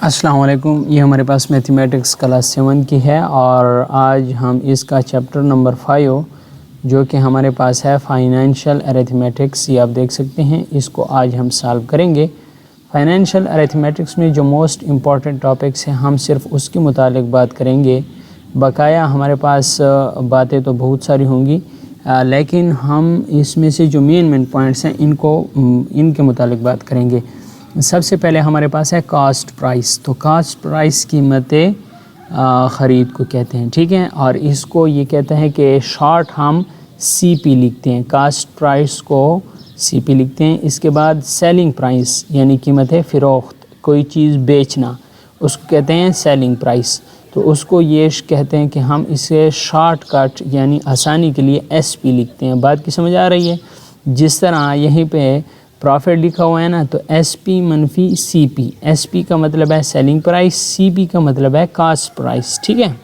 अस्सलाम वालेकुम। ये हमारे पास मैथमेटिक्स क्लास 7 की है और आज हम इसका चैप्टर नंबर 5 जो कि हमारे पास है फाइनेंशियल अरिथमेटिक्स, ये आप देख सकते हैं, इसको आज हम सॉल्व करेंगे। फाइनेंशियल अरिथमेटिक्स में जो मोस्ट इम्पॉर्टेंट टॉपिक्स हैं हम सिर्फ उसके मुतालिक बात करेंगे। बकाया हमारे पास बातें तो बहुत सारी होंगी, लेकिन हम इसमें से जो मेन पॉइंट्स हैं इनके मुतालिक बात करेंगे। सबसे पहले हमारे पास है कास्ट प्राइस। तो कास्ट प्राइस कीमतें ख़रीद को कहते हैं, ठीक है। और इसको ये कहते हैं कि शॉर्ट हम CP लिखते हैं, कास्ट प्राइस को CP लिखते हैं। इसके बाद सेलिंग प्राइस यानी कीमत फ़रोख्त, कोई चीज़ बेचना, उसको कहते हैं सेलिंग प्राइस। तो उसको ये कहते हैं कि हम इसे शॉर्ट कट यानी आसानी के लिए SP लिखते हैं। बात की समझ आ रही है? जिस तरह यहीं पे प्रॉफिट लिखा हुआ है ना, तो SP मनफी CP, SP का मतलब है सेलिंग प्राइस, CP का मतलब है कास्ट प्राइस, ठीक है।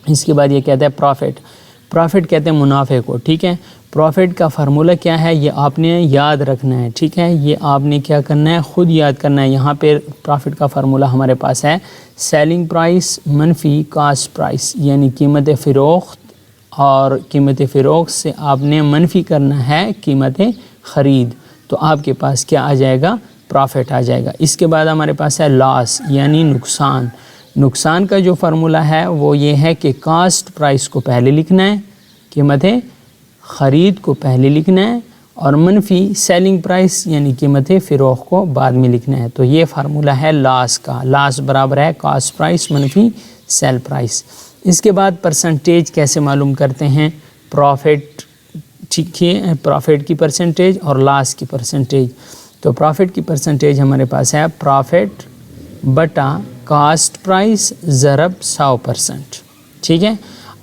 इसके बाद ये कहते हैं प्रॉफिट। प्रॉफिट कहते हैं मुनाफे को, ठीक है। प्रॉफिट का फार्मूला क्या है ये आपने याद रखना है, ठीक है। ये आपने क्या करना है, ख़ुद याद करना है। यहाँ पे प्रॉफिट का फार्मूला हमारे पास है सेलिंग प्राइस मनफी कास्ट प्राइस, यानी कीमत फ़रोख्त, और कीमत फ़रोख्त से आपने मनफी करना है कीमत ख़रीद, तो आपके पास क्या आ जाएगा, प्रॉफिट आ जाएगा। इसके बाद हमारे पास है लॉस यानी नुकसान। नुकसान का जो फार्मूला है वो ये है कि कास्ट प्राइस को पहले लिखना है, कीमत ख़रीद को पहले लिखना है, और मनफी सेलिंग प्राइस यानी कीमत फ़रोख्त को बाद में लिखना है। तो ये फार्मूला है लॉस का। लॉस बराबर है कास्ट प्राइस मनफी सेल प्राइस। इसके बाद परसेंटेज कैसे मालूम करते हैं, प्रॉफिट, ठीक है, प्रॉफिट की परसेंटेज और लॉस की परसेंटेज। तो प्रॉफिट की परसेंटेज हमारे पास है प्रॉफिट बटा कास्ट प्राइस ज़रब 100%, ठीक है।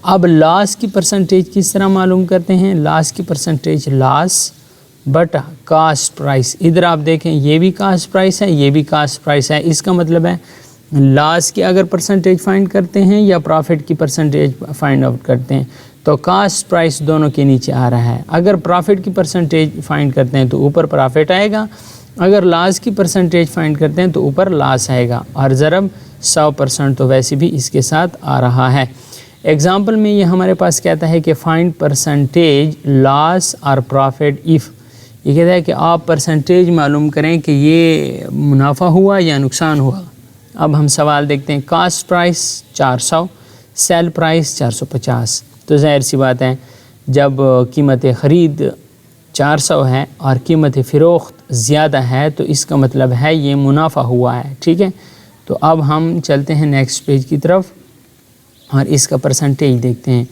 अब लॉस की परसेंटेज किस तरह मालूम करते हैं, लॉस की परसेंटेज लॉस बटा कास्ट प्राइस। इधर आप देखें ये भी कास्ट प्राइस है, ये भी कास्ट प्राइस है। इसका मतलब है लॉस की अगर परसेंटेज फाइंड करते हैं या प्रॉफिट की परसेंटेज फाइंड आउट करते हैं, तो कास्ट प्राइस दोनों के नीचे आ रहा है। अगर प्रॉफिट की परसेंटेज फाइंड करते हैं तो ऊपर प्रॉफिट आएगा, अगर लॉस की परसेंटेज फाइंड करते हैं तो ऊपर लॉस आएगा, और ज़रब 100% तो वैसे भी इसके साथ आ रहा है। एग्जाम्पल में ये हमारे पास कहता है कि फाइंड परसेंटेज लॉस और प्रॉफिट इफ़, ये कहता है कि आप परसेंटेज मालूम करें कि ये मुनाफा हुआ या नुकसान हुआ। अब हम सवाल देखते हैं। Cost price 400, sale price 450। तो ज़ाहिर सी बात है जब कीमत ख़रीद 400 है और कीमत फ़रोख्त ज़्यादा है तो इसका मतलब है ये मुनाफा हुआ है, ठीक है। तो अब हम चलते हैं नेक्स्ट पेज की तरफ और इसका परसेंटेज देखते हैं।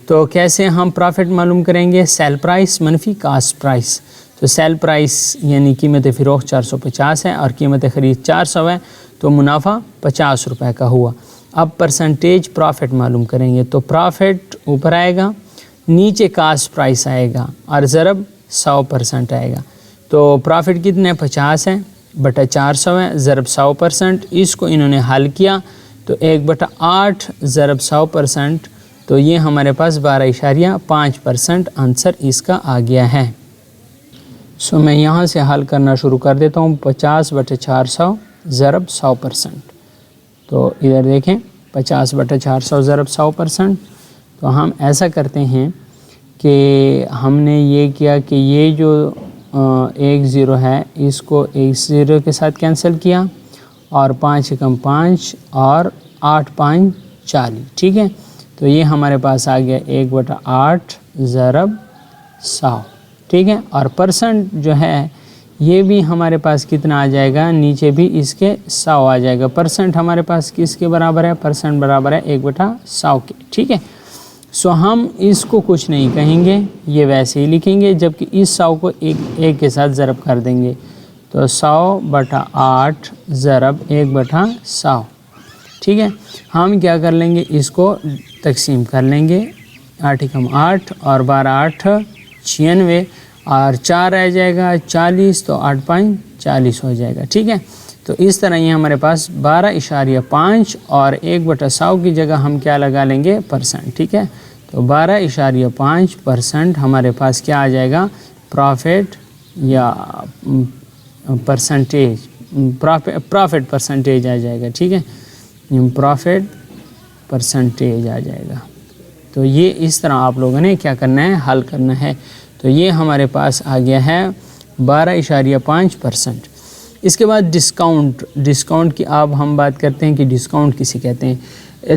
तो कैसे हम प्रॉफिट मालूम करेंगे, सेल प्राइस मनफी कास्ट प्राइस। तो सेल प्राइस यानी कीमत फ़रोख्त 450 है और कीमत ख़रीद 400 है, तो मुनाफा 50 रुपये का हुआ। अब परसेंटेज प्रॉफिट मालूम करेंगे, तो प्रॉफिट ऊपर आएगा, नीचे कास्ट प्राइस आएगा और ज़रब 100% आएगा। तो प्रॉफिट कितने 50 है बटा 400 है ज़रब 100%। इसको इन्होंने हल किया तो 1/8 ज़रब 100%, तो ये हमारे पास 12.5% आंसर इसका आ गया है। सो मैं यहाँ से हल करना शुरू कर देता हूँ। 50/400 ज़रब 100%। तो इधर देखें 50/400 ज़रब 100%। तो हम ऐसा करते हैं कि हमने ये किया कि ये जो 1 ज़ीरो है इसको 1 ज़ीरो के साथ कैंसिल किया, और 5 एकम 5 और 8 5 40, ठीक है। तो ये हमारे पास आ गया 1/8 ज़रब 100, ठीक है। और परसेंट जो है ये भी हमारे पास कितना आ जाएगा, नीचे भी इसके 100 आ जाएगा। परसेंट हमारे पास किसके बराबर है, परसेंट बराबर है 1/100 के, ठीक है। सो हम इसको कुछ नहीं कहेंगे, ये वैसे ही लिखेंगे, जबकि इस 100 को एक के साथ ज़रब कर देंगे। तो 100/8 ज़रब 1/100, ठीक है। हम क्या कर लेंगे, इसको तकसीम कर लेंगे, 8 एकम 8 और 12 8 96 और 4 रह जाएगा 40, तो 8 5 40 हो जाएगा, ठीक है। तो इस तरह ये हमारे पास 12.5 और 1/100 की जगह हम क्या लगा लेंगे, परसेंट, ठीक है। तो 12.5% हमारे पास क्या आ जाएगा, प्रॉफिट या परसेंटेज प्रॉफिट परसेंटेज आ जाएगा, ठीक है, प्रॉफिट परसेंटेज आ जाएगा। तो ये इस तरह आप लोगों ने क्या करना है, हल करना है। तो ये हमारे पास आ गया है 12.5%। इसके बाद डिस्काउंट की अब हम बात करते हैं कि डिस्काउंट किसे कहते हैं।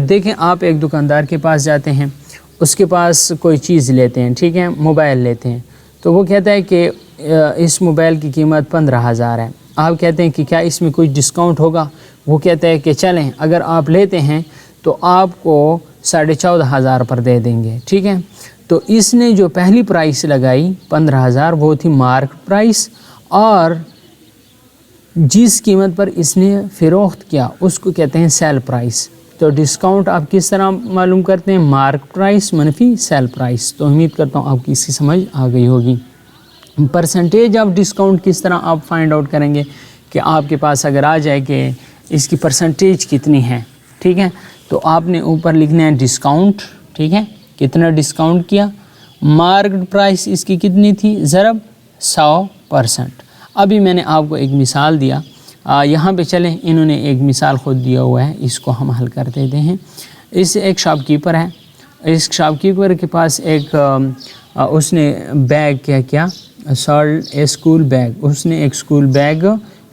देखें, आप एक दुकानदार के पास जाते हैं, उसके पास कोई चीज़ लेते हैं, ठीक है, मोबाइल लेते हैं, तो वो कहता है कि इस मोबाइल की कीमत 15,000 है। आप कहते हैं कि क्या इसमें कोई डिस्काउंट होगा? वो कहता है कि चलें, अगर आप लेते हैं तो आपको 14,500 पर दे देंगे, ठीक है। तो इसने जो पहली प्राइस लगाई 15,000 वो थी मार्केट प्राइस, और जिस कीमत पर इसने फ़रोख्त किया उसको कहते हैं सेल प्राइस। तो डिस्काउंट आप किस तरह मालूम करते हैं? मार्केट प्राइस मनफी सेल प्राइस। तो उम्मीद करता हूँ आपकी इसकी समझ आ गई होगी। परसेंटेज ऑफ डिस्काउंट किस तरह आप फाइंड आउट करेंगे कि आपके पास अगर आ जाए कि इसकी परसेंटेज कितनी है, ठीक है, तो आपने ऊपर लिखना है डिस्काउंट, ठीक है, कितना डिस्काउंट किया, मार्केट प्राइस इसकी कितनी थी, ज़रब 100%। अभी मैंने आपको एक मिसाल दिया, यहाँ पे चलें, इन्होंने एक मिसाल ख़ुद दिया हुआ है, इसको हम हल कर देते हैं। इस एक शॉपकीपर है, इस शॉपकीपर के पास एक उसने बैग क्या किया, सॉल्ट ए स्कूल बैग, उसने एक स्कूल बैग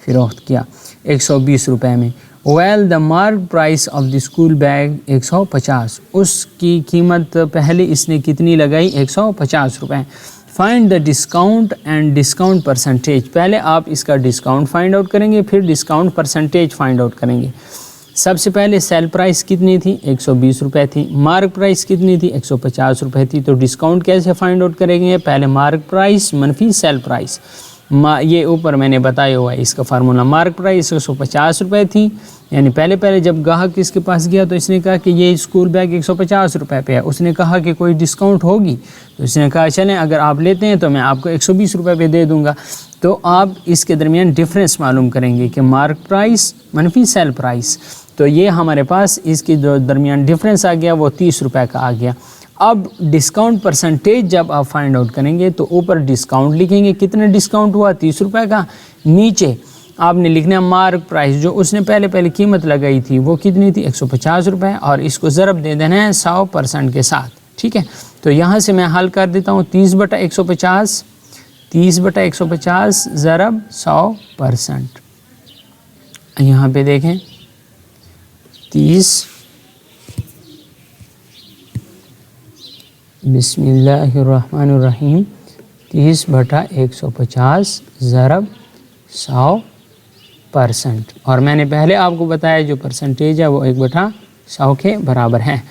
फ़रोख्त किया 120 रुपये में। Well the market price of the school bag 150, उसकी कीमत पहले इसने कितनी लगाई, 150 रुपये। Find the discount and discount percentage. पहले आप इसका डिस्काउंट फाइंड आउट करेंगे, फिर डिस्काउंट परसेंटेज फाइंड आउट करेंगे। सबसे पहले सेल प्राइस कितनी थी, 120 रुपये थी। मार्केट प्राइस कितनी थी, 150 रुपये थी। तो डिस्काउंट कैसे फाइंड आउट करेंगे? पहले मार्केट प्राइस मनफी सेल प्राइस। ये ऊपर मैंने बताया हुआ है इसका फार्मूला। मार्केट प्राइस 150 रुपये थी, यानी पहले जब ग्राहक इसके पास गया तो इसने कहा कि ये स्कूल बैग 150 रुपये पे है। उसने कहा कि कोई डिस्काउंट होगी, तो इसने कहा चलें अगर आप लेते हैं तो मैं आपको 120 रुपये पे दे दूंगा। तो आप इसके दरमियान डिफरेंस मालूम करेंगे कि मार्केट प्राइस मनफी सेल प्राइस। तो ये हमारे पास इसके दरमियान डिफरेंस आ गया, वो 30 रुपये का आ गया। अब डिस्काउंट परसेंटेज जब आप फाइंड आउट करेंगे तो ऊपर डिस्काउंट लिखेंगे, कितना डिस्काउंट हुआ, 30 रुपये का। नीचे आपने लिखना है मार्केट प्राइस, जो उसने पहले कीमत लगाई थी वो कितनी थी, 150 रुपये, और इसको ज़रब दे देना है 100% के साथ, ठीक है। तो यहाँ से मैं हल कर देता हूँ, 30/150, 30/150 ज़रब 100%। यहाँ पे देखें 30, बिस्मिल्लाहिर्रहमानिर्रहीम, 30/150 ज़रब 100%। और मैंने पहले आपको बताया जो परसेंटेज है वो 1/100 के बराबर है।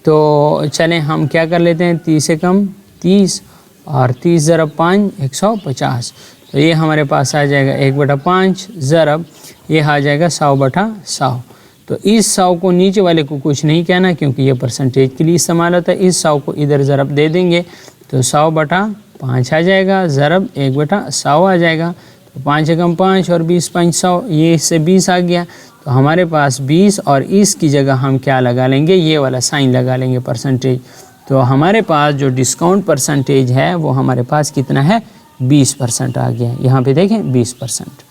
तो चलें हम क्या कर लेते हैं, 30 से कम 30 और 30 ज़रब 5 150। तो ये हमारे पास आ जाएगा 1/5 ज़रब, ये आ जाएगा 100/100। तो इस 100 को नीचे वाले को कुछ नहीं कहना क्योंकि ये परसेंटेज के लिए इस्तेमाल होता है। इस 100 को इधर ज़रब दे देंगे तो 100/5 आ जाएगा, ज़रब 1/100 आ जाएगा। तो 5 एकम 5 और 20 5 100, ये इससे 20 आ गया। तो हमारे पास 20 और इसकी जगह हम क्या लगा लेंगे, ये वाला साइन लगा लेंगे परसेंटेज। तो हमारे पास जो डिस्काउंट परसेंटेज है वो हमारे पास कितना है, 20% आ गया। यहाँ पे देखें 20%।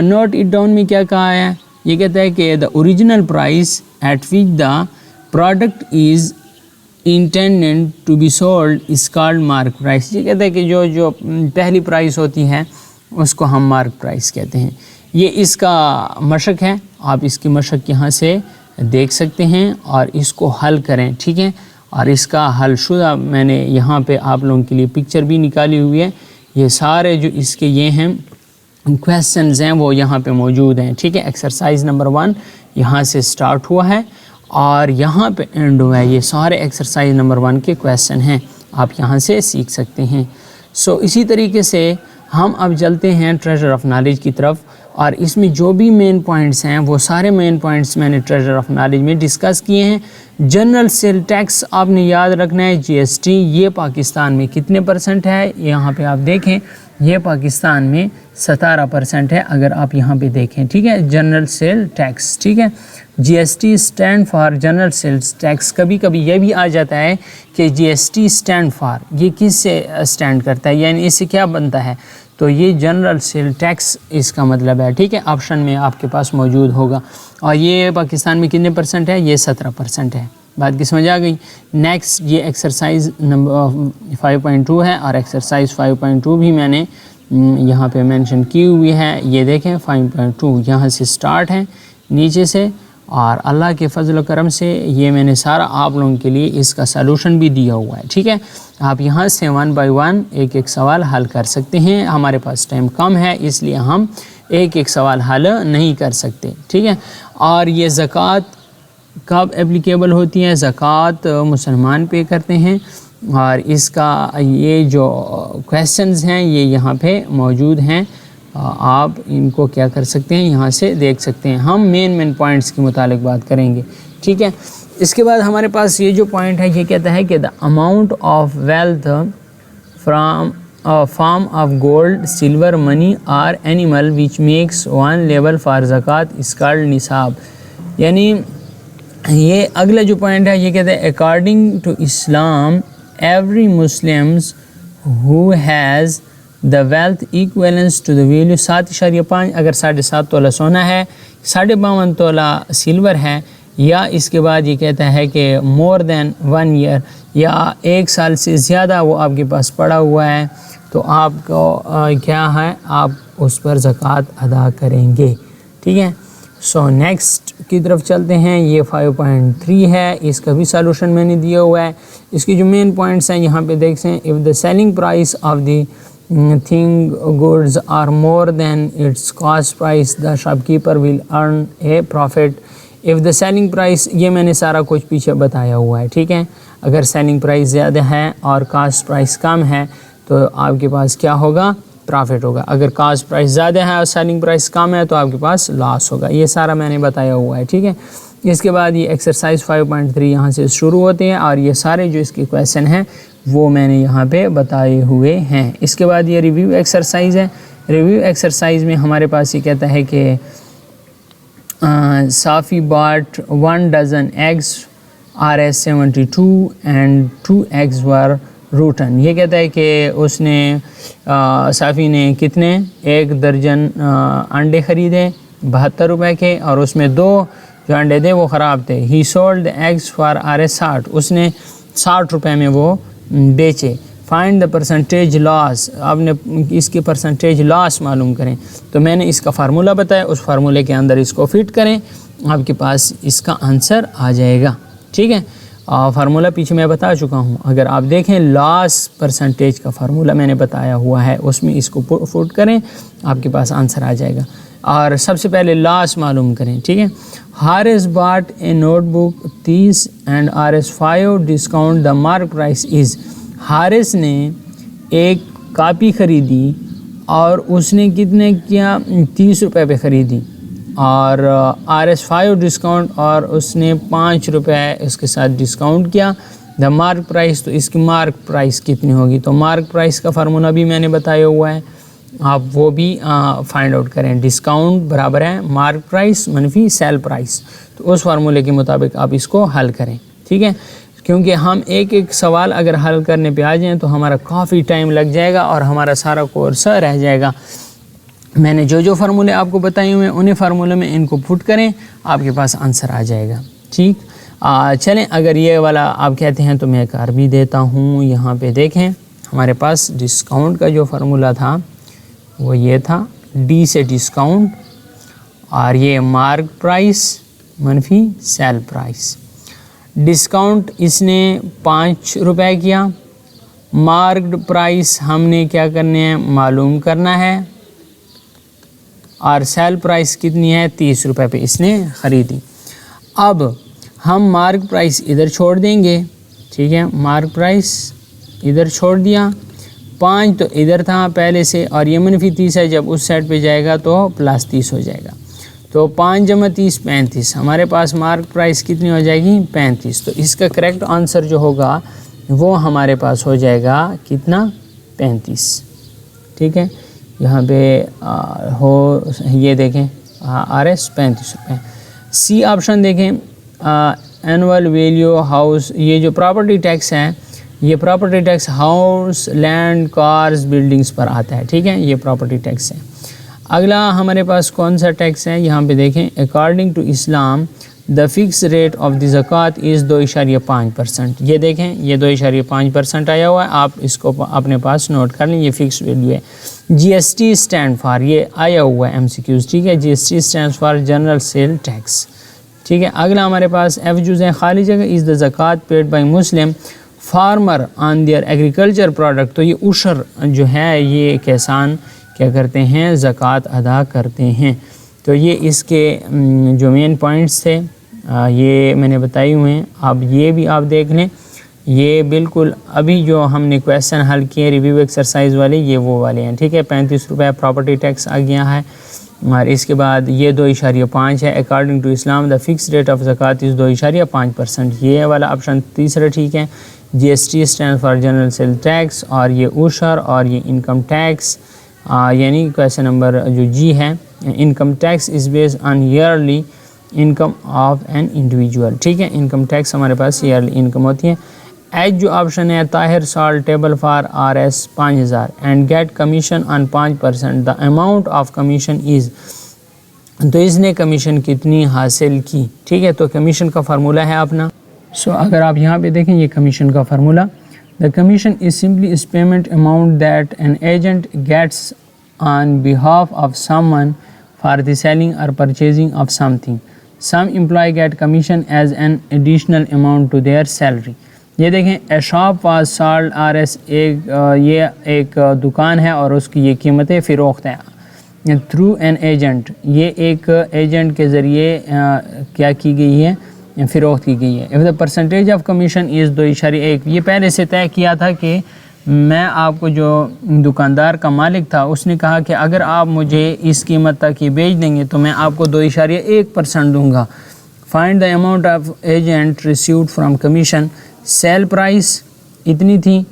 नोट इट डाउन में क्या कहा है, ये कहता है कि the original price at which the product is intended to be sold is called market price. ये कहता है कि जो पहली प्राइस होती है उसको हम मार्केट प्राइस कहते हैं। ये इसका मशक है, आप इसकी मशक यहाँ से देख सकते हैं और इसको हल करें, ठीक है। और इसका हल शुदा मैंने यहाँ पे आप लोगों के लिए पिक्चर भी निकाली हुई है। ये सारे जो इसके ये हैं क्वेश्चंस हैं वो यहाँ पे मौजूद हैं, ठीक है। एक्सरसाइज नंबर 1 यहाँ से स्टार्ट हुआ है और यहाँ पे एंड हुआ है। ये सारे एक्सरसाइज नंबर 1 के क्वेश्चन हैं, आप यहाँ से सीख सकते हैं। सो इसी तरीके से हम अब चलते हैं ट्रेजर ऑफ नॉलेज की तरफ, और इसमें जो भी मेन पॉइंट्स हैं वो सारे मेन पॉइंट्स मैंने ट्रेजर ऑफ नॉलेज में डिस्कस किए हैं। जनरल सेल टैक्स आपने याद रखना है, GST, ये पाकिस्तान में कितने % है, यहाँ पे आप देखें ये पाकिस्तान में 17% है अगर आप यहाँ पे देखें, ठीक है। जनरल सेल टैक्स, ठीक है। GST stand for general sales tax. कभी कभी ये भी आ जाता है कि GST स्टैंड फॉर, ये किस से स्टैंड करता है, यानी इससे क्या बनता है। तो ये जनरल सेल टैक्स इसका मतलब है, ठीक है। ऑप्शन में आपके पास मौजूद होगा। और ये पाकिस्तान में कितने % है? ये 17% है। बात की समझ आ गई। नेक्स्ट ये एक्सरसाइज नंबर 5.2 है और एक्सरसाइज 5.2 भी मैंने यहाँ पे मेंशन की हुई है। ये देखें 5.2 यहाँ से स्टार्ट है नीचे से, और अल्लाह के फजल व करम से ये मैंने सारा आप लोगों के लिए इसका सलूशन भी दिया हुआ है, ठीक है। आप यहाँ से 1 बाय 1 एक एक सवाल हल कर सकते हैं। हमारे पास टाइम कम है इसलिए हम एक एक सवाल हल नहीं कर सकते, ठीक है। और ये ज़कात कब एप्लीकेबल होती है? ज़कात मुसलमान पे करते हैं, और इसका ये जो क्वेश्चंस हैं ये यहाँ पे मौजूद हैं। आप इनको क्या कर सकते हैं, यहाँ से देख सकते हैं। हम मेन पॉइंट्स के मुतालिक बात करेंगे, ठीक है। इसके बाद हमारे पास ये जो पॉइंट है ये कहता है कि the amount of wealth from form of gold, silver, money और animal which makes one level for ज़कात इज कॉल्ड निसाब। यानी ये अगला जो पॉइंट है ये कहता है according to Islam every Muslims who has the wealth equivalence to the value 7.5, अगर 7.5 तोला सोना है, 52.5 तोला सिल्वर है, या इसके बाद ये कहता है कि मोर देन 1 ईयर या 1 साल से ज़्यादा वो आपके पास पड़ा हुआ है, तो आपको क्या है, आप उस पर ज़कात अदा करेंगे, ठीक है। सो नेक्स्ट की तरफ चलते हैं। ये 5.3 है, इसका भी सॉल्यूशन मैंने दिया हुआ है। इसकी जो मेन पॉइंट्स हैं यहाँ पे देख हैं। If the selling price of the thing goods are more than its cost price the shopkeeper will earn a profit. If the selling price, ये मैंने सारा कुछ पीछे बताया हुआ है, ठीक है। अगर सेलिंग प्राइस ज़्यादा है और कास्ट प्राइस कम है तो आपके पास क्या होगा, प्रॉफिट होगा। अगर कास्ट प्राइस ज़्यादा है और सेलिंग प्राइस कम है तो आपके पास लॉस होगा। ये सारा मैंने बताया हुआ है, ठीक है। इसके बाद ये एक्सरसाइज 5.3 यहाँ से शुरू होते हैं और ये सारे जो इसके क्वेश्चन हैं वो मैंने यहाँ पे बताए हुए हैं। इसके बाद ये रिव्यू एक्सरसाइज है। रिव्यू एक्सरसाइज में हमारे पास ये कहता है कि साफ़ी बाट 1 dozen eggs RS 72 and 2 eggs were routine. ये कहता है कि उसने साफ़ी ने कितने 1 दर्जन अंडे ख़रीदे 72 रुपए के, और उसमें 2 जो अंडे थे वो ख़राब थे। ही sold the eggs for RS 60, उसने 60 रुपए में वो बेचे। फाइंड द परसेंटेज लॉस, आपने इसकी परसेंटेज लॉस मालूम करें। तो मैंने इसका फार्मूला बताया, उस फार्मूले के अंदर इसको फिट करें, आपके पास इसका आंसर आ जाएगा, ठीक है। फार्मूला पीछे मैं बता चुका हूँ। अगर आप देखें लॉस परसेंटेज का फार्मूला मैंने बताया हुआ है, उसमें इसको पुट करें, आपके पास आंसर आ जाएगा। और सबसे पहले लॉस मालूम करें, ठीक है। Haris bot A notebook 30 and RS 5 discount the mark price is. Haris ने एक कापी ख़रीदी और उसने कितने किया, 30 रुपये पे ख़रीदी, और RS 5 डिस्काउंट, और उसने 5 रुपये इसके साथ डिस्काउंट किया। द मार्क प्राइस, तो इसकी मार्क प्राइस कितनी होगी। तो मार्क प्राइस का फार्मूला भी मैंने बताया हुआ है, आप वो भी फाइंड आउट करें। डिस्काउंट बराबर है मार्क प्राइस मनफी सेल प्राइस, तो उस फार्मूले के मुताबिक आप इसको हल करें, ठीक है। क्योंकि हम एक एक सवाल अगर हल करने पे आ जाएँ तो हमारा काफ़ी टाइम लग जाएगा और हमारा सारा कोर्स रह जाएगा। मैंने जो जो फार्मूले आपको बताए हुए हैं उन्हीं फार्मूले में इनको पुट करें, आपके पास आंसर आ जाएगा, ठीक। चलें, अगर ये वाला आप कहते हैं तो मैं कर भी देता हूँ। यहाँ पे देखें, हमारे पास डिस्काउंट का जो फार्मूला था वो ये था, D से डिस्काउंट, और ये मार्क प्राइस मनफी सेल प्राइस। डिस्काउंट इसने 5 रुपए किया, मार्क्ड प्राइस हमने क्या करने हैं, मालूम करना है, और सेल प्राइस कितनी है, 30 रुपए पे इसने ख़रीदी। अब हम मार्क प्राइस इधर छोड़ देंगे, ठीक है। मार्क प्राइस इधर छोड़ दिया, 5 तो इधर था पहले से, और ये मनफी 30 है, जब उस साइड पे जाएगा तो प्लस 30 हो जाएगा। तो 5 जमा 30 35, हमारे पास मार्क प्राइस कितनी हो जाएगी, 35। तो इसका करेक्ट आंसर जो होगा वो हमारे पास हो जाएगा कितना, 35, ठीक है। यहाँ पे ये देखें RS 35 रुपये। सी ऑप्शन देखें, एनुअल वैल्यू हाउस, ये जो प्रॉपर्टी टैक्स है ये property tax house, land, cars, buildings पर आता है, ठीक है, ये प्रॉपर्टी टैक्स है। अगला हमारे पास कौन सा टैक्स है, यहाँ पे देखें, according to Islam the fix rate of the ज़कात इज़ 2.5%। ये देखें, ये 2.5% आया हुआ है, आप इसको अपने पास नोट कर लें, ये फिक्स वैल्यू है। GST स्टैंड फॉर, ये आया हुआ है MCQs, ठीक है, GST stand for general sale tax, ठीक है। अगला हमारे पास एवजूज़ है, खाली जगह, इज़ द ज़कात paid by Muslim farmer on their agricultural product. तो ये उशर जो है, ये किसान क्या करते हैं, ज़कात अदा करते हैं। तो ये इसके जो मेन पॉइंट्स थे ये मैंने बताए हुए हैं। अब ये भी आप देख लें, ये बिल्कुल अभी जो हमने क्वेश्चन हल किए रिव्यू एक्सरसाइज वाले, ये वो वाले हैं, ठीक है। 35 रुपये प्रॉपर्टी टैक्स आ गया है, और इसके बाद ये 2.5 है। According to Islam the fix rate of ज़कात इज़ 2.5%, ये वाला ऑप्शन तीसरा ठीक है। GST stand for general sale tax, और ये उशर, और ये इनकम टैक्स, यानी क्वेश्चन नंबर जो जी है, income tax is based on yearly income of an individual, ठीक है। इनकम टैक्स हमारे पास ईयरली इनकम होती है। एच जो ऑप्शन है, Tahir salt table for RS 5000 and get commission on 5%, the amount of commission is, तो इसने कमीशन कितनी हासिल की, ठीक है। तो कमीशन का फार्मूला है अपना। सो अगर आप यहाँ पे देखें, ये कमीशन का formula, the commission is simply is payment amount that an agent gets on behalf of someone for the selling और purchasing of something. Some employ get commission as an additional amount to their salary. ये देखें, a shop was sold RS, ये एक दुकान है और उसकी ये कीमतें फ़रोख्त हैं थ्रू एन एजेंट, ये एक एजेंट के ज़रिए क्या की गई है, फ़रोख्त की गई है। If the percentage of commission is 2.1, ये पहले से तय किया था कि मैं आपको, जो दुकानदार का मालिक था उसने कहा कि अगर आप मुझे इस कीमत तक ही बेच देंगे तो मैं आपको 2.1% दूंगा। Find the amount of agent received from commission, sale price इतनी थी,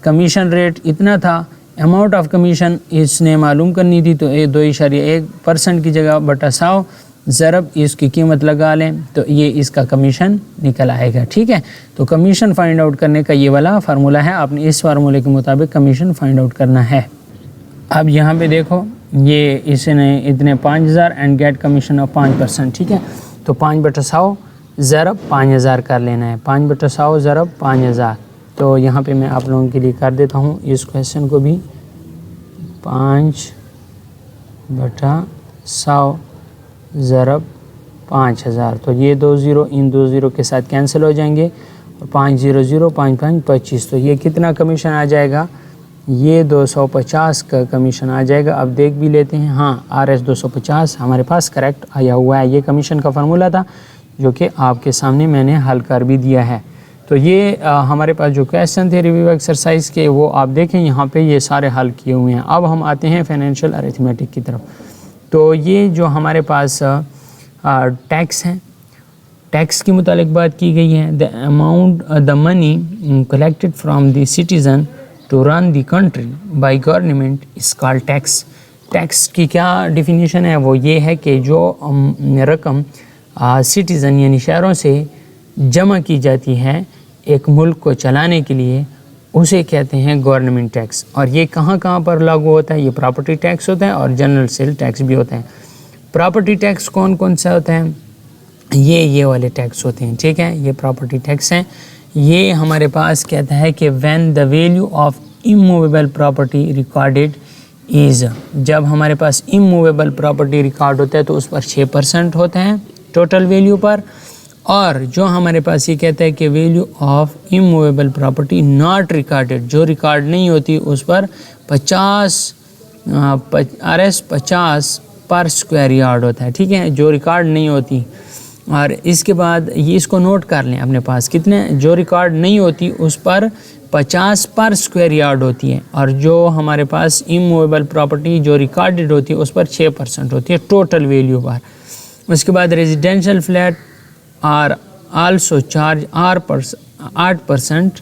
कमीशन रेट इतना था, अमाउंट ऑफ कमीशन इसने मालूम करनी थी, तो 2.1% की जगह बटा 100 ज़रब इसकी कीमत लगा लें तो ये इसका कमीशन निकल आएगा, ठीक है। तो कमीशन फाइंड आउट करने का ये वाला फार्मूला है, आपने इस फार्मूले के मुताबिक कमीशन फाइंड आउट करना है। अब यहाँ पे देखो, ये इसने इतने 5000 एंड गेट कमीशन ऑफ 5%, ठीक है। तो 5/100 ज़रब 5000 कर लेना है, 5/100 ज़रब 5000। तो यहाँ पे मैं आप लोगों के लिए कर देता हूँ इस क्वेश्चन को भी, 5/100 ज़रब 5000। तो ये 2 ज़ीरो इन 2 ज़ीरो के साथ कैंसिल हो जाएंगे, और 5 0 0 5 5 25। तो ये कितना कमीशन आ जाएगा, ये 250 का कमीशन आ जाएगा। अब देख भी लेते हैं, हाँ RS 250 हमारे पास करेक्ट आया हुआ है। ये कमीशन का फार्मूला था जो कि आपके सामने मैंने हल कर भी दिया है। तो ये हमारे पास जो क्वेश्चन थे रिव्यू एक्सरसाइज के, वो आप देखें यहाँ पे ये सारे हल किए हुए हैं। अब हम आते हैं फाइनेंशियल अरिथमेटिक की तरफ। तो ये जो हमारे पास टैक्स हैं, टैक्स की मुतालिक बात की गई है। The amount the money collected from the citizen to run the country by government is called tax. Tax की क्या डिफिनीशन है, वो ये है कि जो रकम सिटीज़न यानी शहरों से जमा की जाती है एक मुल्क को चलाने के लिए, उसे कहते हैं गवर्नमेंट टैक्स। और ये कहाँ कहाँ पर लागू होता है, ये प्रॉपर्टी टैक्स होता है और जनरल सेल टैक्स भी होता है। प्रॉपर्टी टैक्स कौन कौन सा होता है, ये वाले टैक्स होते हैं, ठीक है। ये प्रॉपर्टी टैक्स हैं। ये हमारे पास कहता है कि when the value of immovable property recorded is, जब हमारे पास इमूवेबल प्रॉपर्टी रिकॉर्ड होता है तो उस पर 6% होता है टोटल वैल्यू पर। और जो हमारे पास ये कहता है कि value of immovable property not recorded, जो रिकॉर्ड नहीं होती उस पर 50 RS 50 पर स्क्वायर यार्ड होता है, ठीक है, जो रिकॉर्ड नहीं होती। और इसके बाद ये इसको नोट कर लें अपने पास, कितने जो रिकॉर्ड नहीं होती उस पर 50 पर स्क्वायर यार्ड होती है, और जो हमारे पास इमूवेबल प्रॉपर्टी जो रिकॉर्डेड होती है उस पर 6% होती है टोटल वैल्यू पर। उसके बाद residential flat are also charge 8%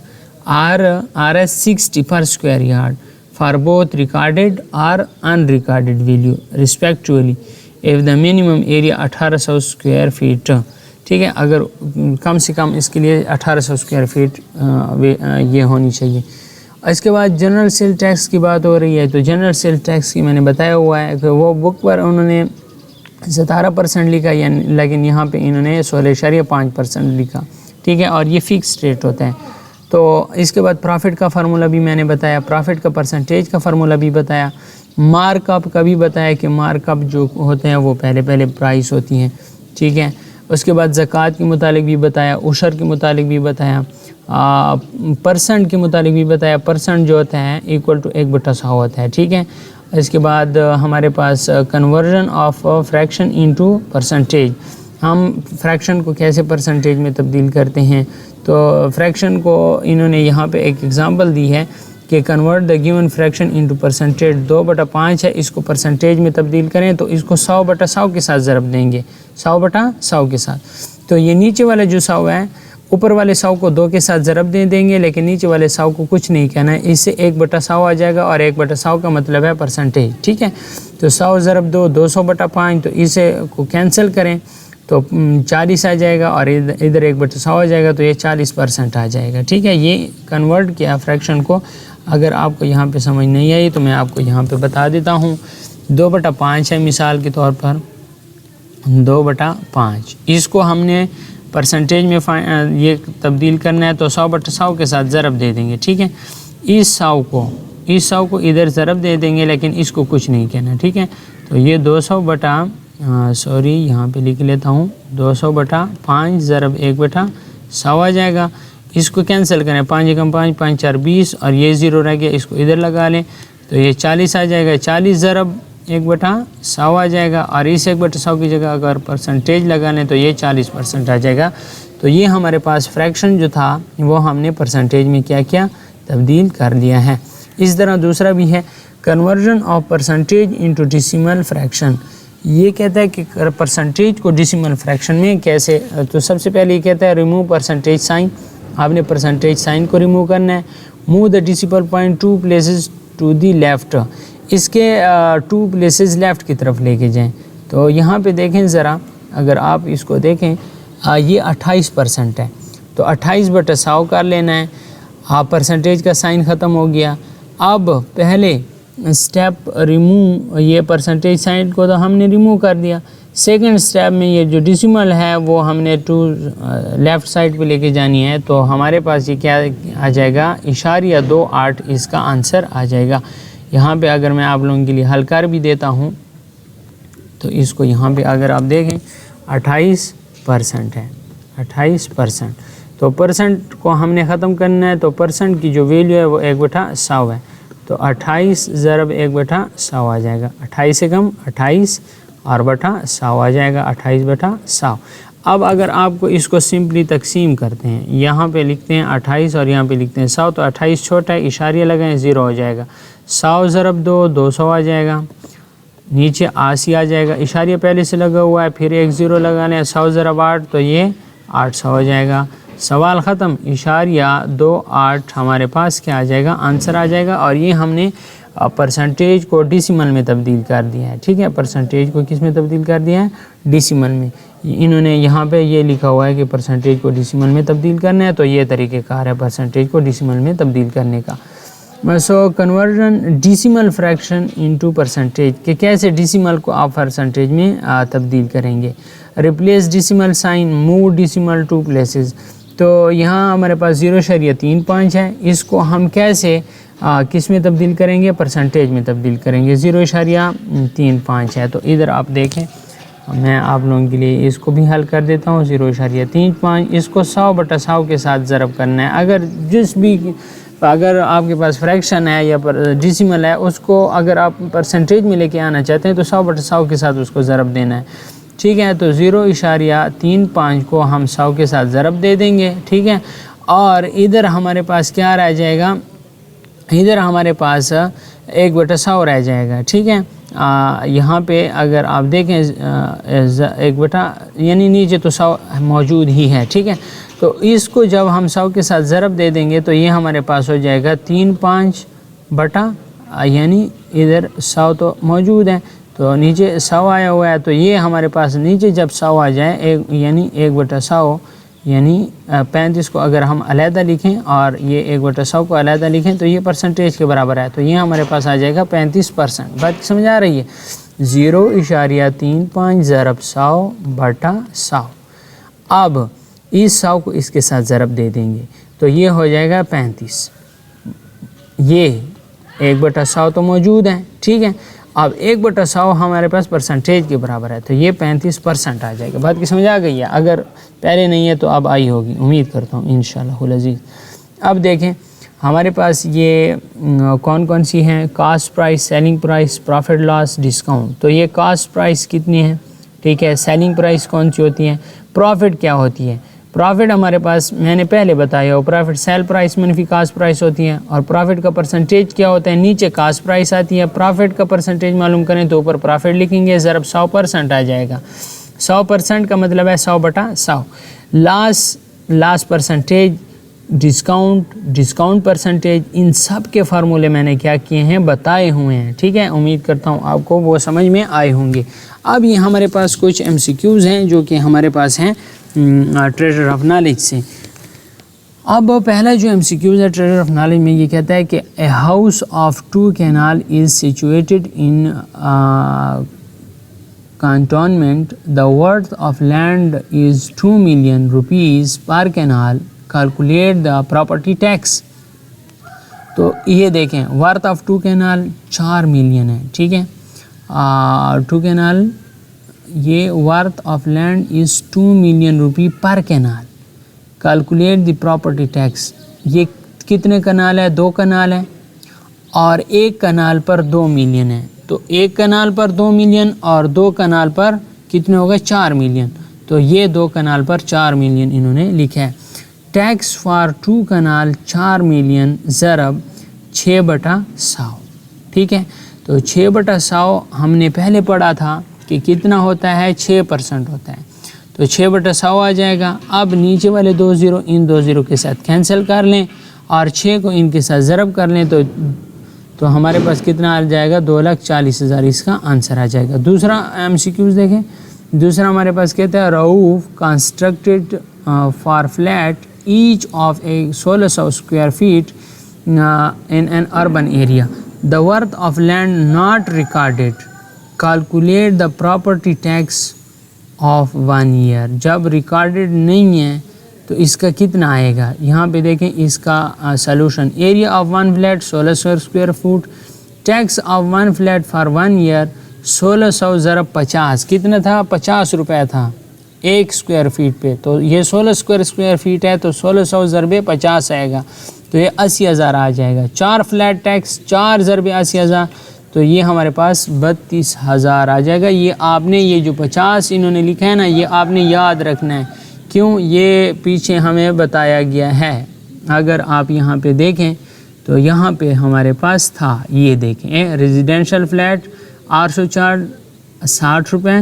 RS 60 per square yard for both recorded or unrecorded value respectively if the minimum area 1800 square feet, ٹھیک ہے، اگر کم سے کم اس کے لیے 1800 اسکوائر فیٹ یہ ہونی چاہیے۔ اس کے بعد جنرل سیل ٹیکس کی بات ہو رہی ہے، تو جنرل سیل ٹیکس کی میں نے بتایا ہوا ہے کہ وہ بک پر انہوں نے 17% لکھا، یعنی لیکن یہاں پہ انہوں نے 16.5% لکھا، ٹھیک ہے، اور یہ فکس ریٹ ہوتا ہے۔ تو اس کے بعد پروفٹ کا فارمولا بھی میں نے بتایا، پروفٹ کا پرسنٹیج کا فارمولا بھی بتایا، مارک اپ کا بھی بتایا کہ مارک اپ جو ہوتے ہیں وہ پہلے پرائس ہوتی ہیں، ٹھیک ہے۔ اس کے بعد زکوٰۃ کے متعلق بھی بتایا، عشر کے متعلق بھی بتایا، پرسنٹ کے متعلق بھی بتایا، پرسنٹ جو ہوتا ہے ایکول ٹو 1/100 ہوتا ہے، ٹھیک ہے۔ اس کے بعد ہمارے پاس conversion of fraction into percentage, ہم فریکشن کو کیسے پرسنٹیج میں تبدیل کرتے ہیں۔ تو فریکشن کو انہوں نے یہاں پہ ایک ایگزامپل دی ہے کہ convert the given friction into percentage, 2/5 ہے، اس کو پرسنٹیج میں تبدیل کریں تو اس کو 100/100 کے ساتھ ضرب دیں گے، 100/100 کے ساتھ۔ تو یہ نیچے والا جو 100 ہے، اوپر والے 100 کو 2 کے ساتھ ضرب دیں گے، لیکن نیچے والے 100 کو کچھ نہیں کہنا ہے، اس سے 1/100 آ جائے گا، اور 1/100 کا مطلب ہے پرسنٹیج، ٹھیک ہے۔ تو 100 ضرب 2 200/5، تو اسے کو کینسل کریں تو 40 آ جائے گا، اور ادھر 1/100 آ جائے گا، تو یہ 40% آ جائے گا، ٹھیک ہے۔ یہ کنورٹ کیا فریکشن کو۔ اگر آپ کو یہاں پہ سمجھ نہیں آئی تو میں آپ کو یہاں پہ بتا دیتا ہوں، 2/5 ہے مثال کے طور پر، 2/5، اس کو ہم نے پرسنٹیج میں یہ تبدیل کرنا ہے تو 100/100 کے ساتھ ضرب دے دیں گے، ٹھیک ہے۔ اس 100 کو ادھر ضرب دے دیں گے، لیکن اس کو کچھ نہیں کہنا، ٹھیک ہے۔ تو یہ 200 یہاں پہ لکھ لیتا ہوں، 200/5 ضرب 1/100 آ جائے گا۔ اس کو کینسل کریں، 5 × 5 5 4 20، اور یہ 0 رہ گیا، اس کو ادھر لگا لیں تو یہ 40 آ جائے گا، 40 ضرب 1/100 آ جائے گا، اور اس 1/100 کی جگہ اگر پرسنٹیج لگا لیں تو یہ 40% آ جائے گا۔ تو یہ ہمارے پاس فریکشن جو تھا وہ ہم نے پرسنٹیج میں کیا تبدیل کر دیا ہے۔ اس طرح دوسرا بھی ہے، conversion of percentage into decimal friction, یہ کہتا ہے کہ پرسنٹیج کو ڈیسیمل فریکشن میں کیسے۔ تو سب سے پہلے یہ کہتا ہے ریموو پرسنٹیج سائن، آپ نے پرسنٹیج سائن کو ریموو کرنا ہے۔ Move the decimal point 2 places to the left, اس کے 2 places لیفٹ کی طرف لے کے جائیں۔ تو یہاں پہ دیکھیں ذرا، اگر آپ اس کو دیکھیں، یہ 28% ہے، تو 28/100 کر لینا ہے۔ آپ پرسنٹیج کا سائن ختم ہو گیا۔ اب پہلے اسٹیپ ریموو، یہ پرسنٹیج سائن کو تو ہم نے ریموو کر دیا۔ سیکنڈ اسٹیپ میں یہ جو ڈیسیمل ہے وہ ہم نے 2 لیفٹ سائڈ پہ لے کے جانی ہے، تو ہمارے پاس یہ کیا آ جائے گا، 0.28 اس کا آنسر آ جائے گا۔ یہاں پہ اگر میں آپ لوگوں کے لیے حل کر بھی دیتا ہوں تو اس کو یہاں پہ اگر آپ دیکھیں 28% ہے، 28%، تو پرسنٹ کو ہم نے ختم کرنا ہے، تو پرسنٹ کی جو ویلیو ہے وہ 1/100 ہے، تو 28 ضرب 1/100 آ جائے گا، 28 سے کم 28 اور 100 آ جائے گا، 28/100۔ اب اگر آپ کو اس کو سمپلی تقسیم کرتے ہیں، یہاں پہ لکھتے ہیں 28 اور یہاں پہ لکھتے ہیں 100، تو 28 چھوٹا ہے، اشاریہ لگائیں، 0 ہو جائے گا، 100 ضرب 2 200 آ جائے گا، نیچے 80 آ جائے گا، اشاریہ پہلے سے لگا ہوا ہے، پھر ایک 0 لگا لیں، 100 ضرب 8 تو یہ 800 ہو جائے گا۔ سوال ختم، 0.28 ہمارے پاس کیا آ جائے گا، آنسر آ جائے گا۔ اور یہ ہم نے پرسنٹیج کو ڈیسیمل میں تبدیل کر دیا ہے، ٹھیک ہے، پرسنٹیج کو کس میں تبدیل کر دیا ہے، ڈیسیمل میں۔ انہوں نے یہاں پہ یہ لکھا ہوا ہے کہ پرسنٹیج کو ڈیسیمل میں تبدیل کرنا ہے، تو یہ طریقہ کار ہے پرسنٹیج کو ڈیسیمل میں تبدیل کرنے کا۔ So conversion decimal fraction into percentage, کہ کیسے ڈیسیمل کو آپ پرسنٹیج میں تبدیل کریں گے۔ Replace decimal sign, move decimal 2 places، تو یہاں ہمارے پاس 0.35 ہے، اس کو ہم کیسے کس میں تبدیل کریں گے، پرسنٹیج میں تبدیل کریں گے، 0.35 ہے۔ تو ادھر آپ دیکھیں، میں آپ لوگوں کے لیے اس کو بھی حل کر دیتا ہوں، 0.35، اس کو 100/100 کے ساتھ ضرب کرنا ہے۔ اگر آپ کے پاس فریکشن ہے یا ڈیسیمل ہے، اس کو اگر آپ پرسنٹیج میں لے کے آنا چاہتے ہیں تو 100/100 کے ساتھ اس کو ضرب دینا ہے، ٹھیک ہے۔ تو 0.35 کو ہم 100 کے ساتھ ضرب دے دیں گے، ٹھیک ہے۔ اور ادھر ہمارے پاس کیا رہ جائے گا، ادھر ہمارے پاس 1/100 رہ جائے گا، ٹھیک ہے۔ یہاں پہ اگر آپ دیکھیں 1 یعنی نیچے تو 100 موجود ہی ہے، ٹھیک ہے۔ تو اس کو جب ہم 100 کے ساتھ ضرب دے دیں گے تو یہ ہمارے پاس ہو جائے گا 3/5 یعنی ادھر 100 تو موجود ہے، تو نیچے 100 آیا ہوا ہے، تو یہ ہمارے پاس نیچے جب 100 آ جائے یعنی 1/100 یعنی 35 کو اگر ہم علیحدہ لکھیں اور یہ 1/100 کو علیحدہ لکھیں تو یہ پرسنٹیج کے برابر ہے، تو یہ ہمارے پاس آ جائے گا 35%۔ بات سمجھ آ رہی ہے؟ 0.35 ضرب 100/100۔ اب اس 100 کو اس کے ساتھ ضرب دے دیں گے تو یہ ہو جائے گا 35۔ یہ 1/100 تو موجود ہے، ٹھیک ہے۔ اب 1/100 ہمارے پاس پرسنٹیج کے برابر ہے، تو یہ 35% آ جائے گا۔ بات کی سمجھ آ گئی ہے؟ اگر پہلے نہیں ہے تو اب آئی ہوگی، امید کرتا ہوں انشاءاللہ العزیز۔ اب دیکھیں ہمارے پاس یہ کون کون سی ہیں؟ Cost price, selling price, profit loss, discount. تو یہ کاسٹ پرائس کتنی ہے؟ ٹھیک ہے۔ سیلنگ پرائس کون سی ہوتی ہے؟ پروفٹ کیا ہوتی ہے؟ پروفٹ ہمارے پاس میں نے پہلے بتایا ہو، پروفٹ سیل پرائس منفی کاسٹ پرائس ہوتی ہے، اور پروفٹ کا پرسنٹیج کیا ہوتا ہے؟ نیچے کاسٹ پرائس آتی ہے، پروفٹ کا پرسنٹیج معلوم کریں تو اوپر پروفٹ لکھیں گے، ضرب 100% آ جائے گا۔ 100% کا مطلب ہے 100/100۔ لاس پرسنٹیج، ڈسکاؤنٹ پرسنٹیج، ان سب کے فارمولے میں نے کیا کیے ہیں؟ بتائے ہوئے ہیں، ٹھیک ہے۔ امید کرتا ہوں آپ کو وہ سمجھ میں آئے ہوں گے۔ اب یہ ہمارے پاس کچھ MCQs ہیں جو کہ ہمارے پاس ہیں ٹریجر آف نالج سے۔ اب پہلا جو MCQs ہے ٹریجر آف نالج میں یہ کہتا ہے کہ a house of 2 canal is situated in cantonment, the worth of land is 2 million rupees per canal, calculate the property tax۔ تو یہ دیکھیں ورتھ آف 2 canal 4 ملین ہے، ٹھیک ہے۔ 2 canal یہ worth of land is 2 million rupee per canal, calculate the property tax. یہ کتنے کنال ہے؟ 2 کنال ہے، اور 1 کنال پر 2 ملین ہے، تو 1 کنال پر 2 ملین اور 2 کنال پر کتنے ہو گئے؟ 4 ملین، تو یہ 2 کنال پر 4 ملین انہوں نے لکھا ہے۔ ٹیکس فار 2 کنال 4 ملین ضرب 6/100، ٹھیک ہے۔ تو 6/100 ہم نے پہلے پڑھا تھا کہ کتنا ہوتا ہے؟ 6% ہوتا ہے، تو 6/100 آ جائے گا۔ اب نیچے والے 2 0 ان 2 0 کے ساتھ کینسل کر لیں اور 6 کو ان کے ساتھ ضرب کر لیں تو ہمارے پاس کتنا آ جائے گا؟ 2,40,000 اس کا آنسر آ جائے گا۔ دوسرا MCQs دیکھیں، دوسرا ہمارے پاس کہتا ہے roof constructed for flat each of a 1600 square feet in an urban area, the worth of land not recorded, calculate the property tax of 1 year. جب ریکارڈڈ نہیں ہے تو اس کا کتنا آئے گا؟ یہاں پہ دیکھیں اس کا solution, area of 1 flat 1600 square feet, tax of 1 flat for 1 year 1600 ضرب 50 کتنا تھا؟ 50 روپے تھا 1 اسکوائر فیٹ پہ، تو یہ 16 اسکوائر فیٹ ہے تو 1600 ضرب 50 آئے گا، تو یہ 80,000 آ جائے گا۔ 4 فلیٹ ٹیکس 4 ضرب 80,000، تو یہ ہمارے پاس 32,000 آ جائے گا۔ یہ آپ نے یہ جو 50 انہوں نے لکھا ہے نا، یہ آپ نے یاد رکھنا ہے، کیوں؟ یہ پیچھے ہمیں بتایا گیا ہے۔ اگر آپ یہاں پہ دیکھیں تو یہاں پہ ہمارے پاس تھا، یہ دیکھیں ریزیڈینشل فلیٹ 804 60 روپے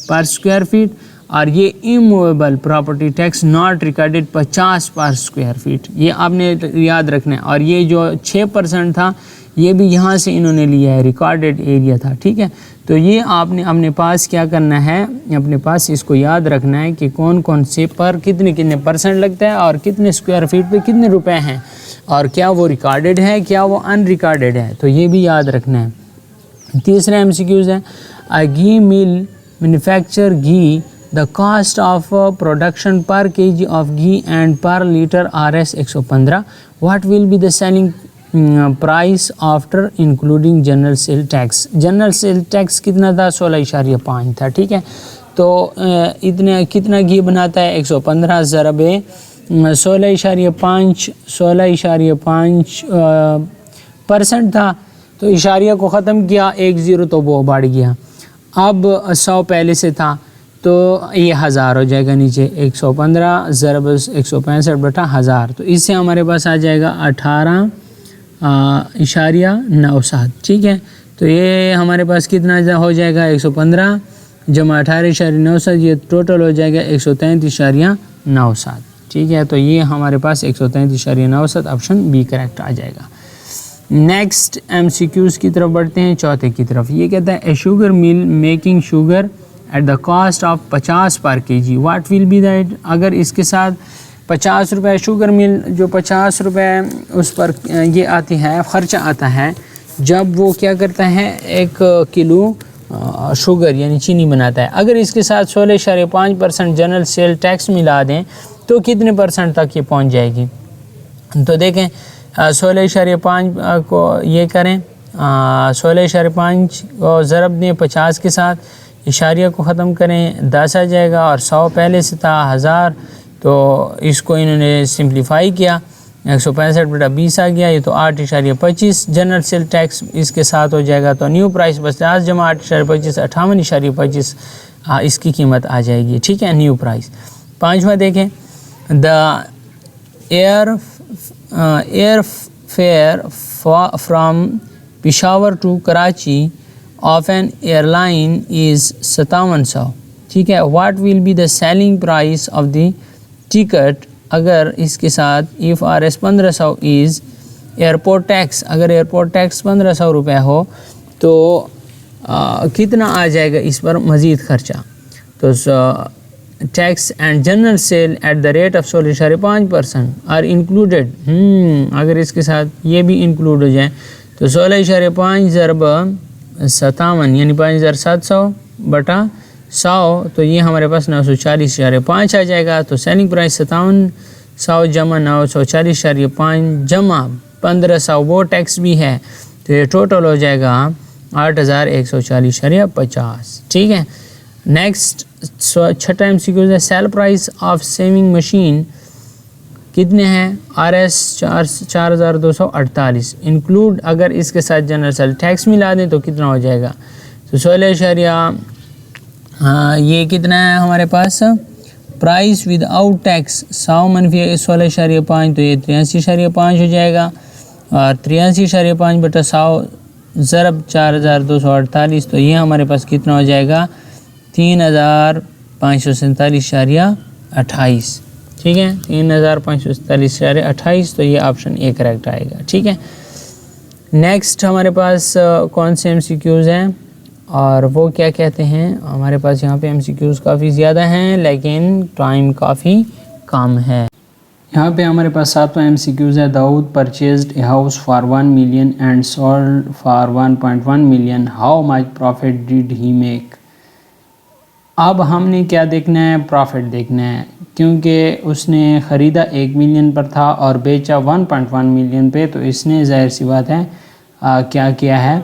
پر اسکوائر فیٹ، اور یہ immovable property tax not recorded 50 per square feet, یہ آپ نے یاد رکھنا ہے۔ اور یہ جو 6% تھا یہ بھی یہاں سے انہوں نے لیا ہے، ریکارڈڈ ایریا تھا، ٹھیک ہے۔ تو یہ آپ نے اپنے پاس کیا کرنا ہے؟ اپنے پاس اس کو یاد رکھنا ہے کہ کون سے پر کتنے % لگتا ہے اور کتنے اسکوائر فیٹ پہ کتنے روپے ہیں، اور کیا وہ ریکارڈڈ ہے، کیا وہ ان ریکارڈڈ ہے، تو یہ بھی یاد رکھنا ہے۔ تیسرا MCQs ہے گھی مل manufacture ghee, the cost of production per kg of ghee and per liter RS 115, what will be the selling price after including general sale tax؟ general sale tax کتنا تھا؟ 16.5 تھا، ٹھیک ہے۔ تو کتنا گھی بناتا ہے؟ 115 ضرب 16.5 16.5% تھا، تو اشاریہ کو ختم کیا 1 0 تو وہ بڑھ گیا۔ اب 100 پہلے سے تھا تو یہ 1000 ہو جائے گا نیچے، 115 ضرب 165/1000، تو اس سے ہمارے پاس آ جائے گا 18.97، ٹھیک ہے۔ تو یہ ہمارے پاس کتنا ہو جائے گا؟ 115 جمع 18.97، یہ ٹوٹل ہو جائے گا 133.97، ٹھیک ہے۔ تو یہ ہمارے پاس 133.97 آپشن B کریکٹ آ جائے گا۔ نیکسٹ MCQs کی طرف بڑھتے ہیں، چوتھے کی طرف. یہ کہتا ہے a sugar mill making sugar at the cost of 50 per kg what will be that. اگر اس کے ساتھ 50 روپے شوگر مل جو 50 روپے اس پر یہ آتی ہے خرچہ آتا ہے جب وہ کیا کرتا ہے 1 کلو شوگر یعنی چینی بناتا ہے. اگر اس کے ساتھ 16.5% جنرل سیل ٹیکس ملا دیں تو کتنے % تک یہ پہنچ جائے گی؟ تو دیکھیں 16.5 کو یہ کریں 16.5 کو ضرب دیں 50 کے ساتھ، اشاریہ کو ختم کریں 10 آ جائے گا، اور 100 پہلے سے تھا 1000 تو اس کو انہوں نے سمپلیفائی کیا 165/20 آ گیا، یہ تو 8.25 جنرل سیل ٹیکس اس کے ساتھ ہو جائے گا. تو نیو پرائس 50 جمع 8.25 58.25 اس کی قیمت آ جائے گی. ٹھیک ہے، نیو پرائس. 5واں دیکھیں the air fare from Peshawar to Karachi of an airline is 5700. ٹھیک ہے، what will be the selling price of the ticket اگر اس کے ساتھ if RS 1500 is airport tax. اگر ایئرپورٹ ٹیکس 1500 روپے ہو تو کتنا آ جائے گا اس پر مزید خرچہ؟ تو tax and general sale at the rate of 16.5% are included. اگر اس کے ساتھ یہ بھی انکلوڈ ہو جائیں تو 16.5 ضرب 57 یعنی 5700/100 تو یہ ہمارے پاس 940.5 آ جائے گا. تو سیلنگ پرائس 5700 جمع 940.5 جمع 1500 وہ ٹیکس بھی ہے تو یہ ٹوٹل ہو جائے گا 8140.50. ٹھیک ہے. نیکسٹ 6 MCQ ہے cell price of saving machine کتنے ہیں؟ RS 4248 include. اگر اس کے ساتھ جنرل سیل ٹیکس ملا دیں تو کتنا ہو جائے گا؟ تو 16 یہ کتنا ہے ہمارے پاس پرائس ود آؤٹ ٹیکس 100 منفی 16.5 تو یہ 83.5 ہو جائے گا، اور 83.5/100 ضرب 4248 تو یہ ہمارے پاس کتنا ہو جائے گا 3547.28. ٹھیک ہے، 3547.28 تو یہ آپشن A کریکٹ آئے گا. ٹھیک ہے. نیکسٹ ہمارے پاس کون سے MCQs ہیں اور وہ کیا کہتے ہیں؟ ہمارے پاس یہاں پہ MCQs کافی زیادہ ہیں لیکن ٹائم کافی کم ہے. یہاں پہ ہمارے پاس 7واں MCQs ہے Dawood purchased a house for 1 million and sold for 1.1 million. How much profit did he make? اب ہم نے کیا دیکھنا ہے؟ پروفٹ دیکھنا ہے، کیونکہ اس نے خریدا 1 ملین پر تھا اور بیچا 1.1 ملین پہ، تو اس نے ظاہر سی بات ہے کیا ہے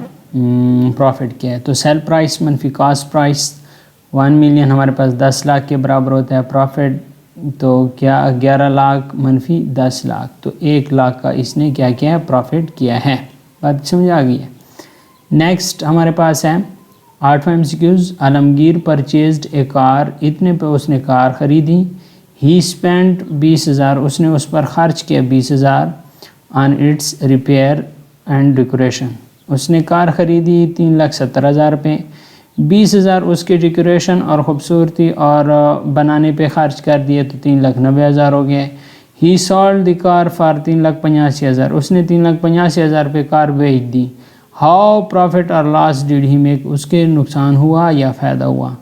پروفٹ کیا ہے. تو سیل پرائس منفی کاسٹ پرائس 1 ملین ہمارے پاس 10 لاکھ کے برابر ہوتا ہے. پروفٹ تو کیا 11 لاکھ منفی 10 لاکھ تو 1 لاکھ کا اس نے کیا ہے پروفٹ کیا ہے. بات سمجھ آ گئی ہے. نیکسٹ ہمارے پاس ہے 8واں MCQs عالمگیر پرچیزڈ اے کار اتنے پہ اس نے کار خریدی. ہی اسپینڈ 20,000 اس نے اس پر خرچ کیا 20,000 on its repair and decoration. اس نے کار خریدی 3,70,000 پہ، 20,000 اس کے ڈیکوریشن اور خوبصورتی اور بنانے پہ خرچ کر دیے تو 3,90,000 ہو گئے. ہی سولڈ دی کار فار 3,85,000 اس نے 3,85,000 پہ کار بیچ دی. ہاؤ پروفٹ اور لاس ڈیڈ ہی میک اس کے نقصان ہوا یا فائدہ ہوا؟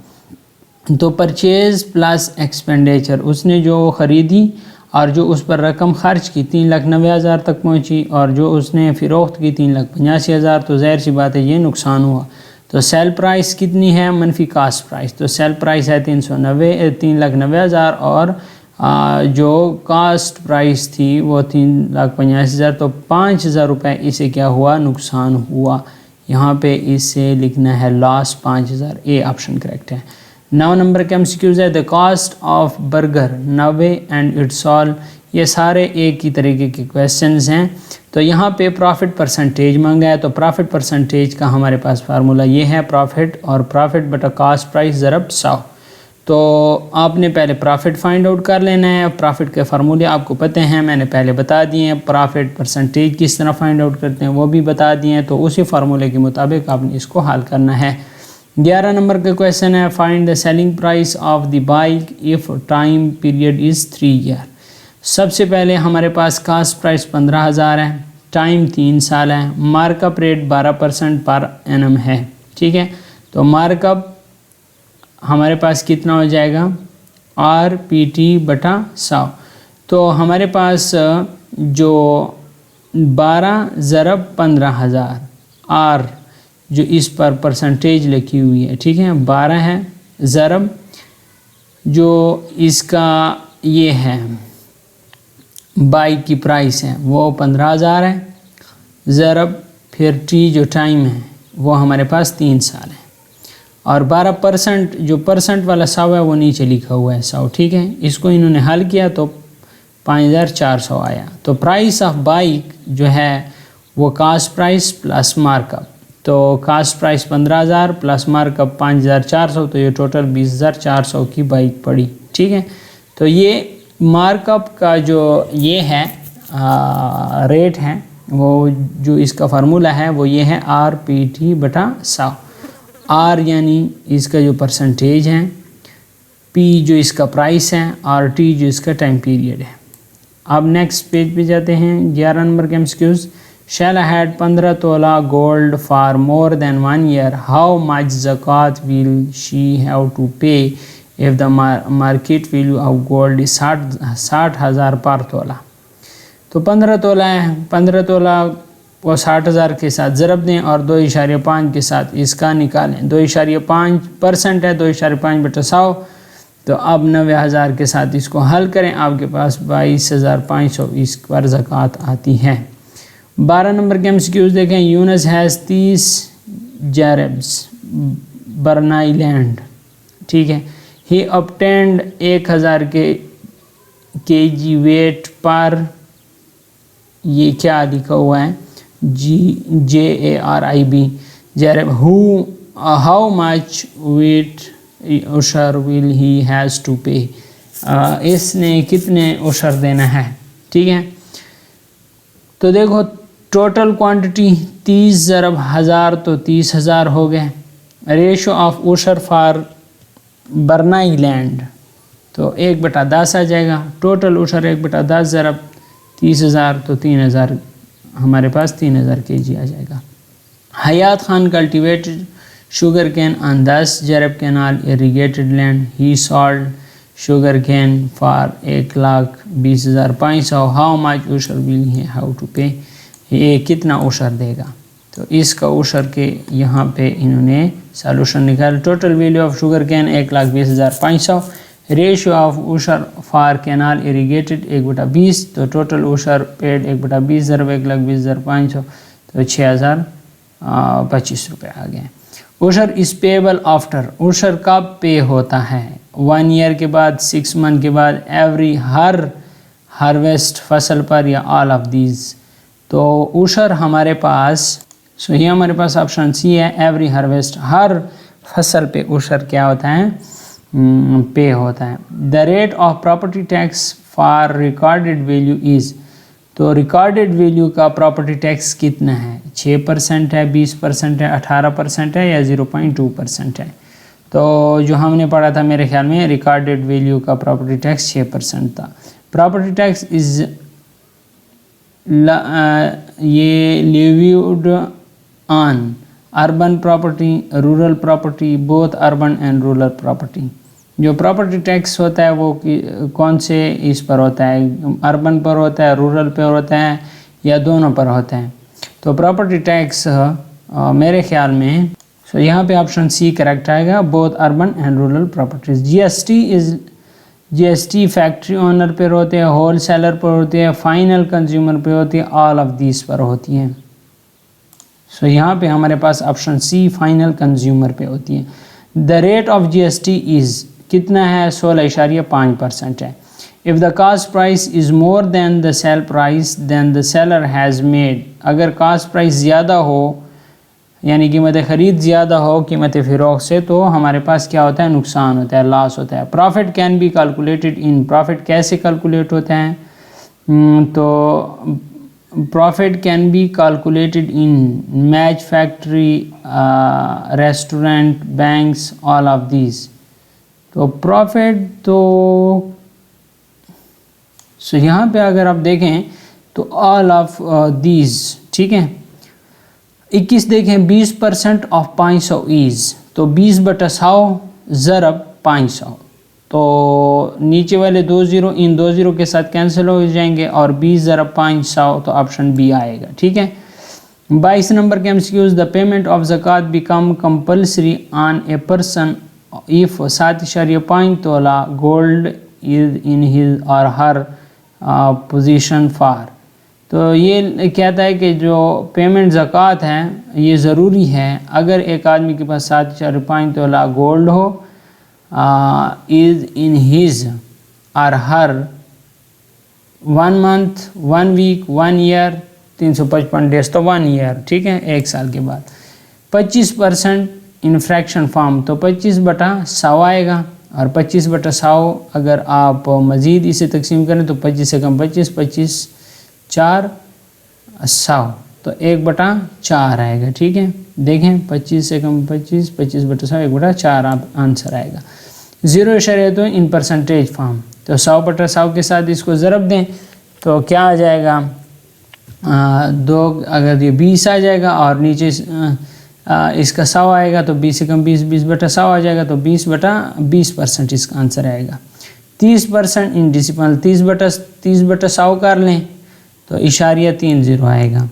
تو پرچیز پلس ایکسپینڈیچر اس نے جو خریدی اور جو اس پر رقم خرچ کی 3,90,000 تک پہنچی، اور جو اس نے فروخت کی 3,85,000 تو ظاہر سی بات ہے یہ نقصان ہوا. تو سیل پرائس کتنی ہے منفی کاسٹ پرائس؟ تو سیل پرائس ہے 3,90,000 اور جو کاسٹ پرائس تھی وہ 3,85,000 تو 5,000 روپے اسے کیا ہوا نقصان ہوا. یہاں پہ اسے لکھنا ہے لاس 5,000. اے آپشن کریکٹ ہے. 9 نمبر کا MCQs ہے the cost of burger 90 and it's all. یہ سارے ایک ہی طریقے کے کویسچنز ہیں. تو یہاں پہ پروفٹ پرسنٹیج مانگا ہے، تو پروفٹ پرسنٹیج کا ہمارے پاس فارمولا یہ ہے پروفٹ اور پروفٹ بٹا کاسٹ پرائس ضرب 100. تو آپ نے پہلے پروفٹ فائنڈ آؤٹ کر لینا ہے. پروفٹ کے فارمولے آپ کو پتہ ہیں، میں نے پہلے بتا دیے ہیں. پروفٹ پرسنٹیج کس طرح فائنڈ آؤٹ کرتے ہیں وہ بھی بتا دیے ہیں. تو اسی فارمولے کے مطابق آپ نے اس کو حل کرنا ہے. 11 نمبر کا کویشچن ہے find the selling price of the bike if time period is 3 year. سب سے پہلے ہمارے پاس کاسٹ پرائس 15,000 ہے. ٹائم 3 سال ہے، mark up rate 12% per annum ہے، ٹھیک ہے. تو مارک اپ ہمارے پاس کتنا ہو جائے گا، RPT/100. تو ہمارے پاس جو 12 ضرب 15,000 آر جو اس پر پرسنٹیج لکھی ہوئی ہے، ٹھیک ہے، 12 ہے ضرب جو اس کا یہ ہے بائک کی پرائس ہے وہ 15,000 ہے، ضرب پھر ٹی جو ٹائم ہے وہ ہمارے پاس 3 سال ہے، اور 12% جو پرسنٹ والا 100 ہے وہ نیچے لکھا ہوا ہے 100، ٹھیک ہے. اس کو انہوں نے حل کیا تو 5,400 آیا. تو پرائس آف بائک جو ہے وہ cost price plus mark up, تو cost price 15,000 plus mark up 5,400، تو یہ ٹوٹل 20,400 کی بائک پڑی، ٹھیک ہے. تو یہ مارک اپ کا جو یہ ہے ریٹ ہے وہ جو اس کا فارمولہ ہے وہ یہ ہے RPT/100. آر یعنی اس کا جو پرسنٹیج ہے، پی جو اس کا پرائس ہے، اور ٹی جو اس کا ٹائم پیریڈ ہے. اب نیکسٹ پیج پہ جاتے ہیں. 11 نمبر کے MCQs. Shall I had 15 تولہ gold for more than 1 year, how much zakat will she have to pay if the market value of gold is 60,000 پر تولہ. تو 15 تولہ ہے، 15 تولہ وہ 60,000 کے ساتھ ضرب دیں اور 2.5 کے ساتھ اس کا نکالیں. 2.5% ہے، 2.5/100. تو اب 90,000 کے ساتھ اس کو حل کریں، آپ کے پاس 22,500 اس پر زکوٰۃ آتی ہے. 12 نمبر کے MCQs دیکھیں. یونس ہیز 30 جیربس برنائی لینڈ، ٹھیک ہے. ہی obtained 1000 kg ویٹ پر، یہ کیا لکھا ہوا ہے JARIB جیرب. ہاؤ مچ ویٹ عشر ول ہی ہیز ٹو پے، اس نے کتنے عشر دینا ہے، ٹھیک ہے. تو دیکھو ٹوٹل کوانٹٹی 30 ضرب 1000 تو 30,000 ہو گئے. ریشو آف عشر فار برنائی لینڈ تو 1/10 آ جائے گا. ٹوٹل عشر 1/10 ضرب 30,000 تو 3,000 ہمارے پاس 3,000 kg آ جائے گا. Hayat Khan cultivated sugar cane on 10 جیرب canal irrigated land. He sold sugar cane for 1,20,500. How much عشر will he have to pay, یہ کتنا عشر دے گا. تو اس کا عشر کے یہاں پہ انہوں نے سالوشن نکالا. Total value of sugar cane 1,20,500. Ratio of عشر فار کینال اریگیٹڈ 1/20. تو ٹوٹل عشر پیڈ 1/20 ضرب 1,20,500 تو 6,025 روپے آ گئے. عشر از پیبل آفٹر، عشر کب پے ہوتا ہے؟ 1 ایئر کے بعد، 6 منتھ کے بعد، ایوری ہر ہارویسٹ فصل پر، یا آل آف دیز. تو عشر ہمارے پاس یہ ہمارے پاس آپشن سی ہے، ایوری ہارویسٹ، ہر فصل پہ عشر کیا ہوتا ہے، پے ہوتا ہے. The rate of property tax for recorded value is, تو ریکارڈڈ ویلیو کا پراپرٹی ٹیکس کتنا ہے؟ 6% ہے، 20% ہے، 18% ہے، یا 0.2% ہے. تو جو ہم نے پڑھا تھا میرے خیال میں ریکارڈڈ ویلیو کا پراپرٹی ٹیکس 6% تھا. پراپرٹی ٹیکس از یہ لیویڈ آن urban property, rural property, both urban and rural property. جو پراپرٹی ٹیکس ہوتا ہے وہ کون سے اس پر ہوتا ہے؟ اربن پر ہوتا ہے، رورل پر ہوتا ہے، یا دونوں پر ہوتا ہے. تو پراپرٹی ٹیکس میرے خیال میں یہاں پہ آپشن سی کریکٹ آئے گا، both urban and rural properties. G S T factory owner پر ہوتے ہیں، ہول سیلر پر ہوتے ہیں، فائنل کنزیومر پہ ہوتی ہے، آل آف دیز پر ہوتی ہیں. یہاں پہ ہمارے پاس آپشن سی فائنل کنزیومر پہ ہوتی ہے. The rate of G S T is کتنا ہے؟ 16.5% ہے. If the cost price is more than the sale price, then the seller has made. اگر کاسٹ پرائس زیادہ ہو، یعنی قیمت خرید زیادہ ہو قیمت فروخت سے، تو ہمارے پاس کیا ہوتا ہے؟ نقصان ہوتا ہے، لاس ہوتا ہے. Profit can be calculated in, profit کیسے کیلکولیٹ ہوتا ہے؟ تو profit can be calculated in match factory, restaurant, banks, all of these. تو پروفٹ تو یہاں پہ اگر آپ دیکھیں तो ऑल ऑफ दीज, ठीक है। 21 देखें 20% ऑफ 500 इज़, तो 20/100 ज़रब 500, तो नीचे वाले 2 ज़ीरो इन 2 ज़ीरो के साथ कैंसिल हो जाएंगे और 20 ज़रब 500, तो ऑप्शन बी आएगा, ठीक है। 22 नंबर के MCQs, द पेमेंट ऑफ ज़कात become compulsory on a person if 7.5 तोला गोल्ड इज इन हिज और हर पोजीशन फॉर। तो ये कहता है कि जो पेमेंट ज़कात है ये ज़रूरी है अगर एक आदमी के पास 7.5 तोला गोल्ड हो, इज़ इन हिज और हर 1 मंथ, 1 वीक, 1 ईयर, 355 डेज, तो 1 ईयर, ठीक है, 1 साल के बाद। 25% इन फ्रैक्शन फॉर्म, तो 25/100 आएगा, और 25/100 अगर आप मज़ीद इसे तकसीम करें तो 25 से कम 25, 25 4 100, तो 1/4 आएगा, ठीक है। देखें 25 से कम 25, 25/100 1/4 आप आंसर आएगा। 0.2 इन परसेंटेज फॉर्म, तो 100/100 के साथ इसको ज़रब दें तो क्या आ जाएगा, 2, अगर ये 20 आ जाएगा और नीचे इसका 100 आएगा तो 20 से कम 20, 20/100 आ जाएगा, तो 20/20% इसका आंसर आएगा। 30% इन डिसिपल, 30/100 कर लें तो *30 आएगा।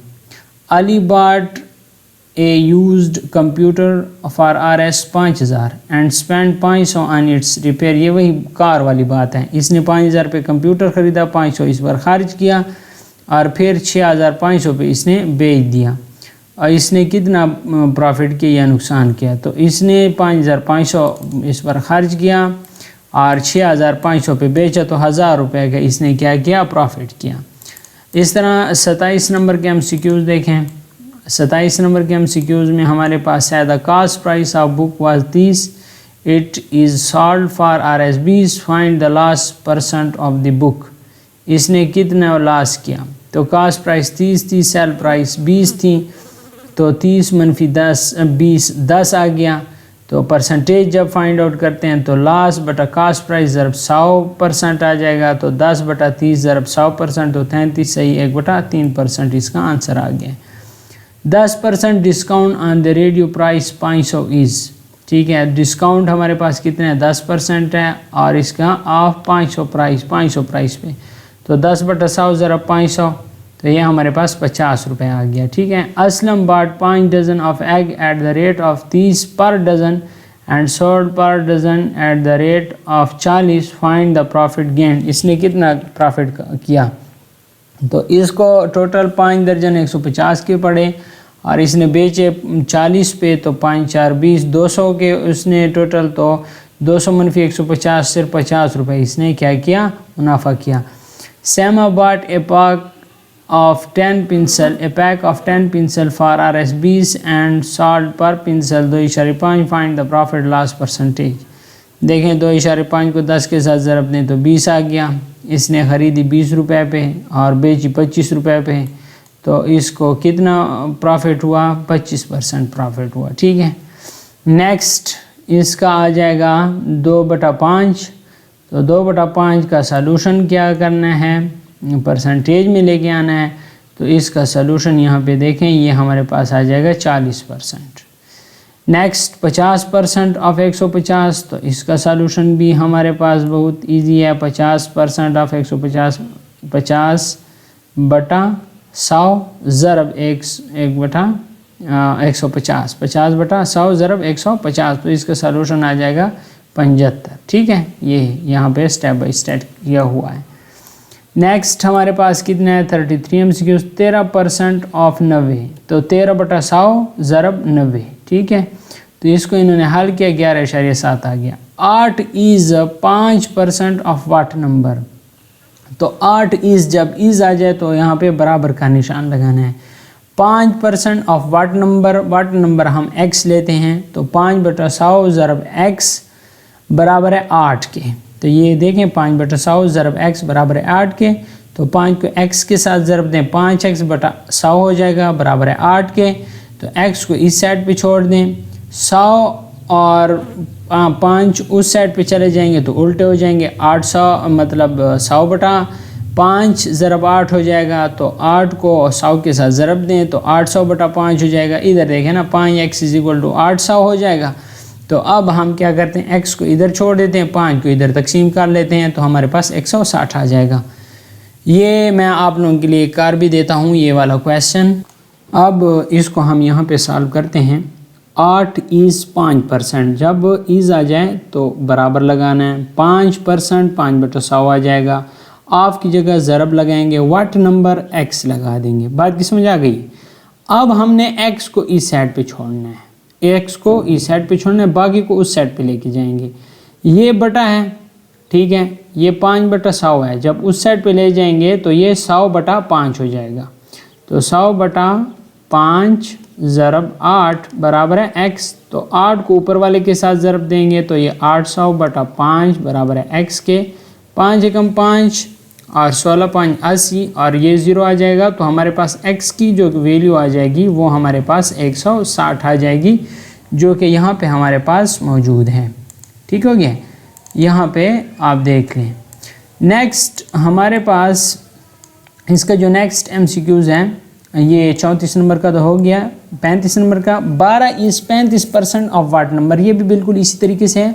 Ali bot A used computer for RS 5000 and spend 500 on it's repair, ये वही कार वाली बात है। इसने 5000 पे कंप्यूटर ख़रीदा, 500 इस पर ख़र्च किया और फिर 6500 पे इसने बेच दिया, और इसने कितना प्रॉफिट किया या नुकसान किया, तो इसने 5500 इस पर ख़र्च किया और 6500 पे बेचा, तो 1000 रुपये का इसने क्या किया, प्रॉफिट किया। इस तरह 27 नंबर के MCQs देखें। 27 नंबर के MCQs में हमारे पास है the cost price of book was 30, it is sold for RS 20, find the last % of the book. इसने कितना लॉस किया, तो कॉस्ट प्राइस 30 थी, सेल प्राइस 20 थी, तो 30 - 10 20 10 आ गया। तो परसेंटेज जब फाइंड आउट करते हैं तो लॉस बटा कॉस्ट प्राइस ज़रब 100% आ जाएगा, तो 10/30 ज़रब 100%, तो 33 सही 1/3% इसका आंसर आ गया। 10% discount on the radio price 500 is, ठीक है, डिस्काउंट हमारे पास कितना है, 10% है, और इसका ऑफ 500 प्राइस पे, तो 10/100 ज़रब 500, तो ये हमारे पास 50 रुपये आ गया, ठीक है। Aslam bought 5 dozen of egg at the rate of 30 per dozen and sold per dozen at the rate of 40, find the profit gain. इसने कितना प्रॉफिट किया, तो इसको टोटल 5 दर्जन 150 के पड़े और इसने बेचे 40 पे, तो 5 4 20, 200 के उसने टोटल, तो 200 - 150 सिर्फ 50 रुपये इसने क्या किया, मुनाफा किया। Sama bought a pack of 10 pencil for RS 20 and sold per pencil 2.5, find the profit loss percentage। देखें 2.5 को 10 के साथ ज़रब दें तो 20 आ गया। इसने ख़रीदी 20 रुपये पे और बेची 25 रुपये पे, तो इसको कितना प्रॉफिट हुआ, 25% प्रॉफिट हुआ, ठीक है। नेक्स्ट इसका आ जाएगा 2/5, तो 2/5 का सलूशन क्या करना है, परसेंटेज में लेके आना है, तो इसका सलूशन यहाँ पे देखें, ये हमारे पास आ जाएगा 40%। नेक्स्ट 50% ऑफ 150, तो इसका सलूशन भी हमारे पास बहुत इजी है। 50% ऑफ 150, 50/100 ज़रब 1/150, 50/100 ज़रब 150, तो इसका सलूशन आ जाएगा 75, ठीक है। ये यहाँ पे स्टेप बाय स्टेप किया हुआ है। नेक्स्ट हमारे पास कितना है, 33 MCQ। 13% ऑफ 90, तो 13/100 ज़रब 90, ठीक है। तो इसको इन्होंने हल किया, 11.7 आ गया। 8 इज़ 5% ऑफ वाट नंबर, तो 8 इज़ जब इज़ आ जाए तो यहाँ पे बराबर का निशान लगाना है। 5% ऑफ वाट नंबर हम x लेते हैं, तो 5/100 ज़रब x बराबर है 8 के। तो ये देखें 5/100 ज़रब x बराबर है 8 के, तो 5 को x के साथ ज़रब दें, 5x/100 हो जाएगा बराबर है 8 के। तो x को इस साइड पे छोड़ दें, 100 और 5 उस साइड पे चले जाएंगे तो उल्टे हो जाएंगे। 800 मतलब 100/5 5 ضرب 8 ہو جائے گا، تو 8 کو 100 کے ساتھ ضرب دیں تو 800/5 ہو جائے گا. ادھر دیکھیں نا 5x = 800 ہو جائے گا. تو اب ہم کیا کرتے ہیں، x کو ادھر چھوڑ دیتے ہیں، 5 کو ادھر تقسیم کر لیتے ہیں تو ہمارے پاس 160 آ جائے گا. یہ میں آپ لوگوں کے لیے کار بھی دیتا ہوں یہ والا کویسچن. اب اس کو ہم یہاں پہ سالو کرتے ہیں. 8 is 5%. جب از آ جائے تو برابر لگانا ہے. 5% 5/100 آ جائے گا. آف کی جگہ ضرب لگائیں گے، واٹ نمبر x لگا دیں گے. بات کی سمجھ آ گئی؟ اب ہم نے x کو اس سائڈ پہ چھوڑنا ہے، x کو اس سائڈ پہ چھوڑنا ہے، باقی کو اس سائڈ پہ لے کے جائیں گے. یہ بٹا ہے، ٹھیک ہے، یہ 5/100 ہے. جب اس سائڈ پہ لے جائیں گے تو یہ 100/5 ہو جائے گا. تو 100/5 ضرب 8 برابر ہے x. تو 8 کو اوپر والے کے ساتھ ضرب دیں گے تو یہ 800/5 برابر ہے x کے. 5 × 5 اور 16 5 80 اور یہ 0 آ جائے گا. تو ہمارے پاس x کی جو ویلیو آ جائے گی وہ ہمارے پاس 160 آ جائے گی، جو کہ یہاں پہ ہمارے پاس موجود ہے. ٹھیک ہو گیا؟ یہاں پہ آپ دیکھ لیں. نیکسٹ ہمارے پاس اس کا جو نیکسٹ MCQs ہیں، یہ 34 نمبر کا تو ہو گیا. 35 نمبر کا 12 is 35% آف واٹ نمبر. یہ بھی بالکل اسی طریقے سے ہے.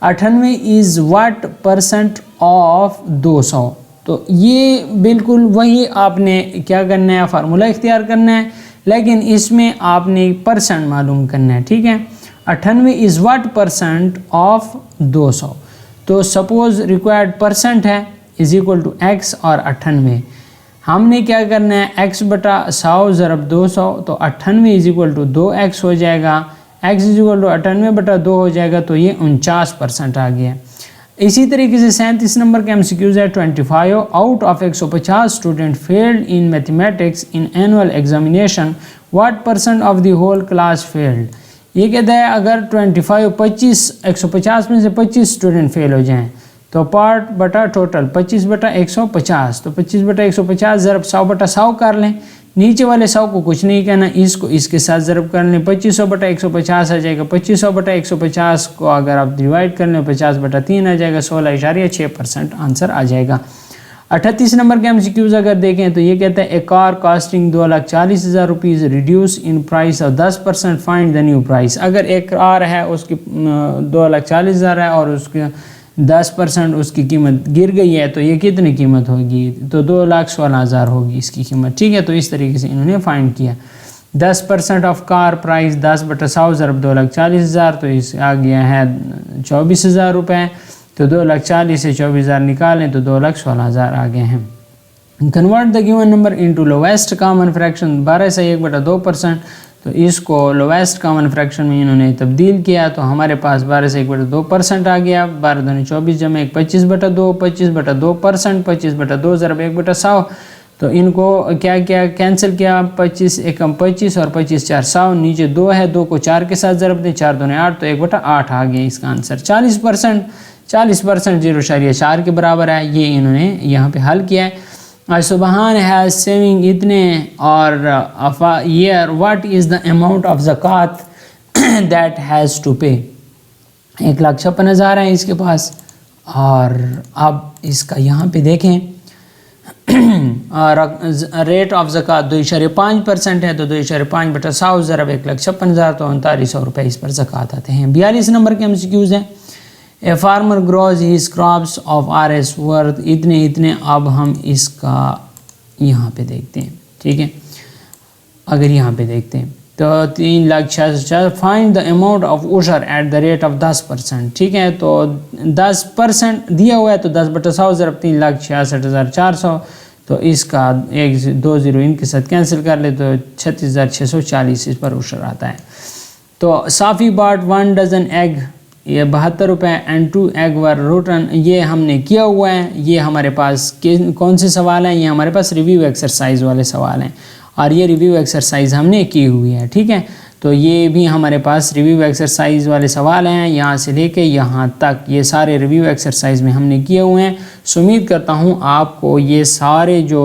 98 is what percent آف 200. تو یہ بالکل وہی آپ نے کیا کرنا ہے، فارمولہ اختیار کرنا ہے، لیکن اس میں آپ نے پرسنٹ معلوم کرنا ہے. ٹھیک ہے، 98 is what percent آف 200. تو سپوز ریکوائرڈ پرسنٹ ہے = x اور 98. ہم نے کیا کرنا ہے، x/100 ضرب 200. تو 98 = 2x ہو جائے گا. x = 98/2 ہو جائے گا. تو یہ 49% آ گیا. اسی طریقے سے 37 نمبر کا MCQs ہے. 25 out of 150 student field in mathematics in annual examination, what % of the whole class field. یہ کہتا ہے اگر 150 میں سے 25 اسٹوڈنٹ فیل ہو جائیں تو پارٹ بٹا ٹوٹل 25/150. تو 25/150 ضرب 100/100 کر لیں. نیچے والے 100 کو کچھ نہیں کہنا، اس کو اس کے ساتھ ضرب کر لیں. 2500/150 آ جائے گا. 2500/150 کو اگر آپ ڈیوائڈ کر لیں 50/3 آ جائے گا. 16.6% آنسر آ جائے گا. 38 نمبر کے MCQs اگر دیکھیں تو یہ کہتا ہے a car costing 2,40,000 rupees reduced in price of 10%، find the new price. اگر ایک کار ہے اس کی 2,40,000 ہے اور اس کے 10% اس کی قیمت گر گئی ہے تو یہ کتنی قیمت ہوگی؟ تو 2,16,000 ہوگی اس کی قیمت. ٹھیک ہے، تو اس طریقے سے انہوں نے فائنڈ کیا. 10% آف کار پرائز 10/100 ضرب 2,40,000. تو اس آ گیا ہے 24,000 روپے. تو 2,40,000 سے 24,000 نکالیں تو 2,16,000 آ گئے ہیں. Convert the given number into lowest common friction 12 سے 1/2%. تو اس کو لویسٹ کامن فریکشن میں انہوں نے تبدیل کیا تو ہمارے پاس 12 سے 1/2% آ گیا. 12 × 24 جمع 1 25/2. 25/2%، 25/2 ضرب 1/100. تو ان کو کیا کیا کینسل کیا، 25 × 25 اور 25 4 100. نیچے 2 ہے، 2 کو 4 کے ساتھ ضرب دیں، 4 2 8 تو 1/8 آ گیا اس کا آنسر. 40% 0.4 کے برابر ہے. یہ انہوں نے یہاں پہ حل کیا ہے. سبحان ہیز سیونگ اتنے اور year, what is the amount of zakat that has to pay. 1,56,000 ہے اس کے پاس. اور اب اس کا یہاں پہ دیکھیں ریٹ آف زکوٰۃ 2.5% ہے. تو 2.5/100 ضرب 1,56,000 تو 3,900 روپے اس پر زکوٰۃ آتے ہیں. 42 نمبر کے MCQs ہیں. A farmer grows his crops of RS worth اتنے. اب ہم اس کا یہاں پہ دیکھتے ہیں. ٹھیک ہے، اگر یہاں پہ دیکھتے ہیں تو 3,66,000. فائنڈ دا اماؤنٹ آف عشر ایٹ دا ریٹ آف 10%. ٹھیک ہے، تو 10% دیا ہوا ہے تو 10/100 ضرب 3,66,400. تو اس کا 2 0 ان کے ساتھ کینسل کر لے تو 36,640 اس پر عشر آتا ہے. تو صافی باٹ 1 ڈزن ایگ، یہ 72 روپے، اینڈ 2 ایگ ور روٹن. یہ ہم نے کیا ہوا ہے. یہ ہمارے پاس کون سے سوال ہیں؟ یہ ہمارے پاس ریویو ایکسرسائز والے سوال ہیں اور یہ ریویو ایکسرسائز ہم نے کی ہوئی ہے. ٹھیک ہے، تو یہ بھی ہمارے پاس ریویو ایکسرسائز والے سوال ہیں، یہاں سے لے کے یہاں تک یہ سارے ریویو ایکسرسائز میں ہم نے کیے ہوئے ہیں. سو امید کرتا ہوں آپ کو یہ سارے جو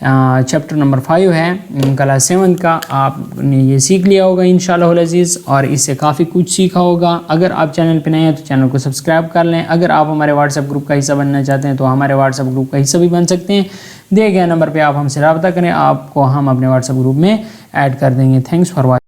چیپٹر نمبر 5 ہے کلاس 7 کا آپ نے یہ سیکھ لیا ہوگا انشاءاللہ العزیز، اور اس سے کافی کچھ سیکھا ہوگا. اگر آپ چینل پہ نئے ہیں تو چینل کو سبسکرائب کر لیں. اگر آپ ہمارے واٹس ایپ گروپ کا حصہ بننا چاہتے ہیں تو ہمارے واٹس ایپ گروپ کا حصہ بھی بن سکتے ہیں. دیے گئے نمبر پہ آپ ہم سے رابطہ کریں، آپ کو ہم اپنے واٹس ایپ گروپ میں ایڈ کر دیں گے. Thanks for watching.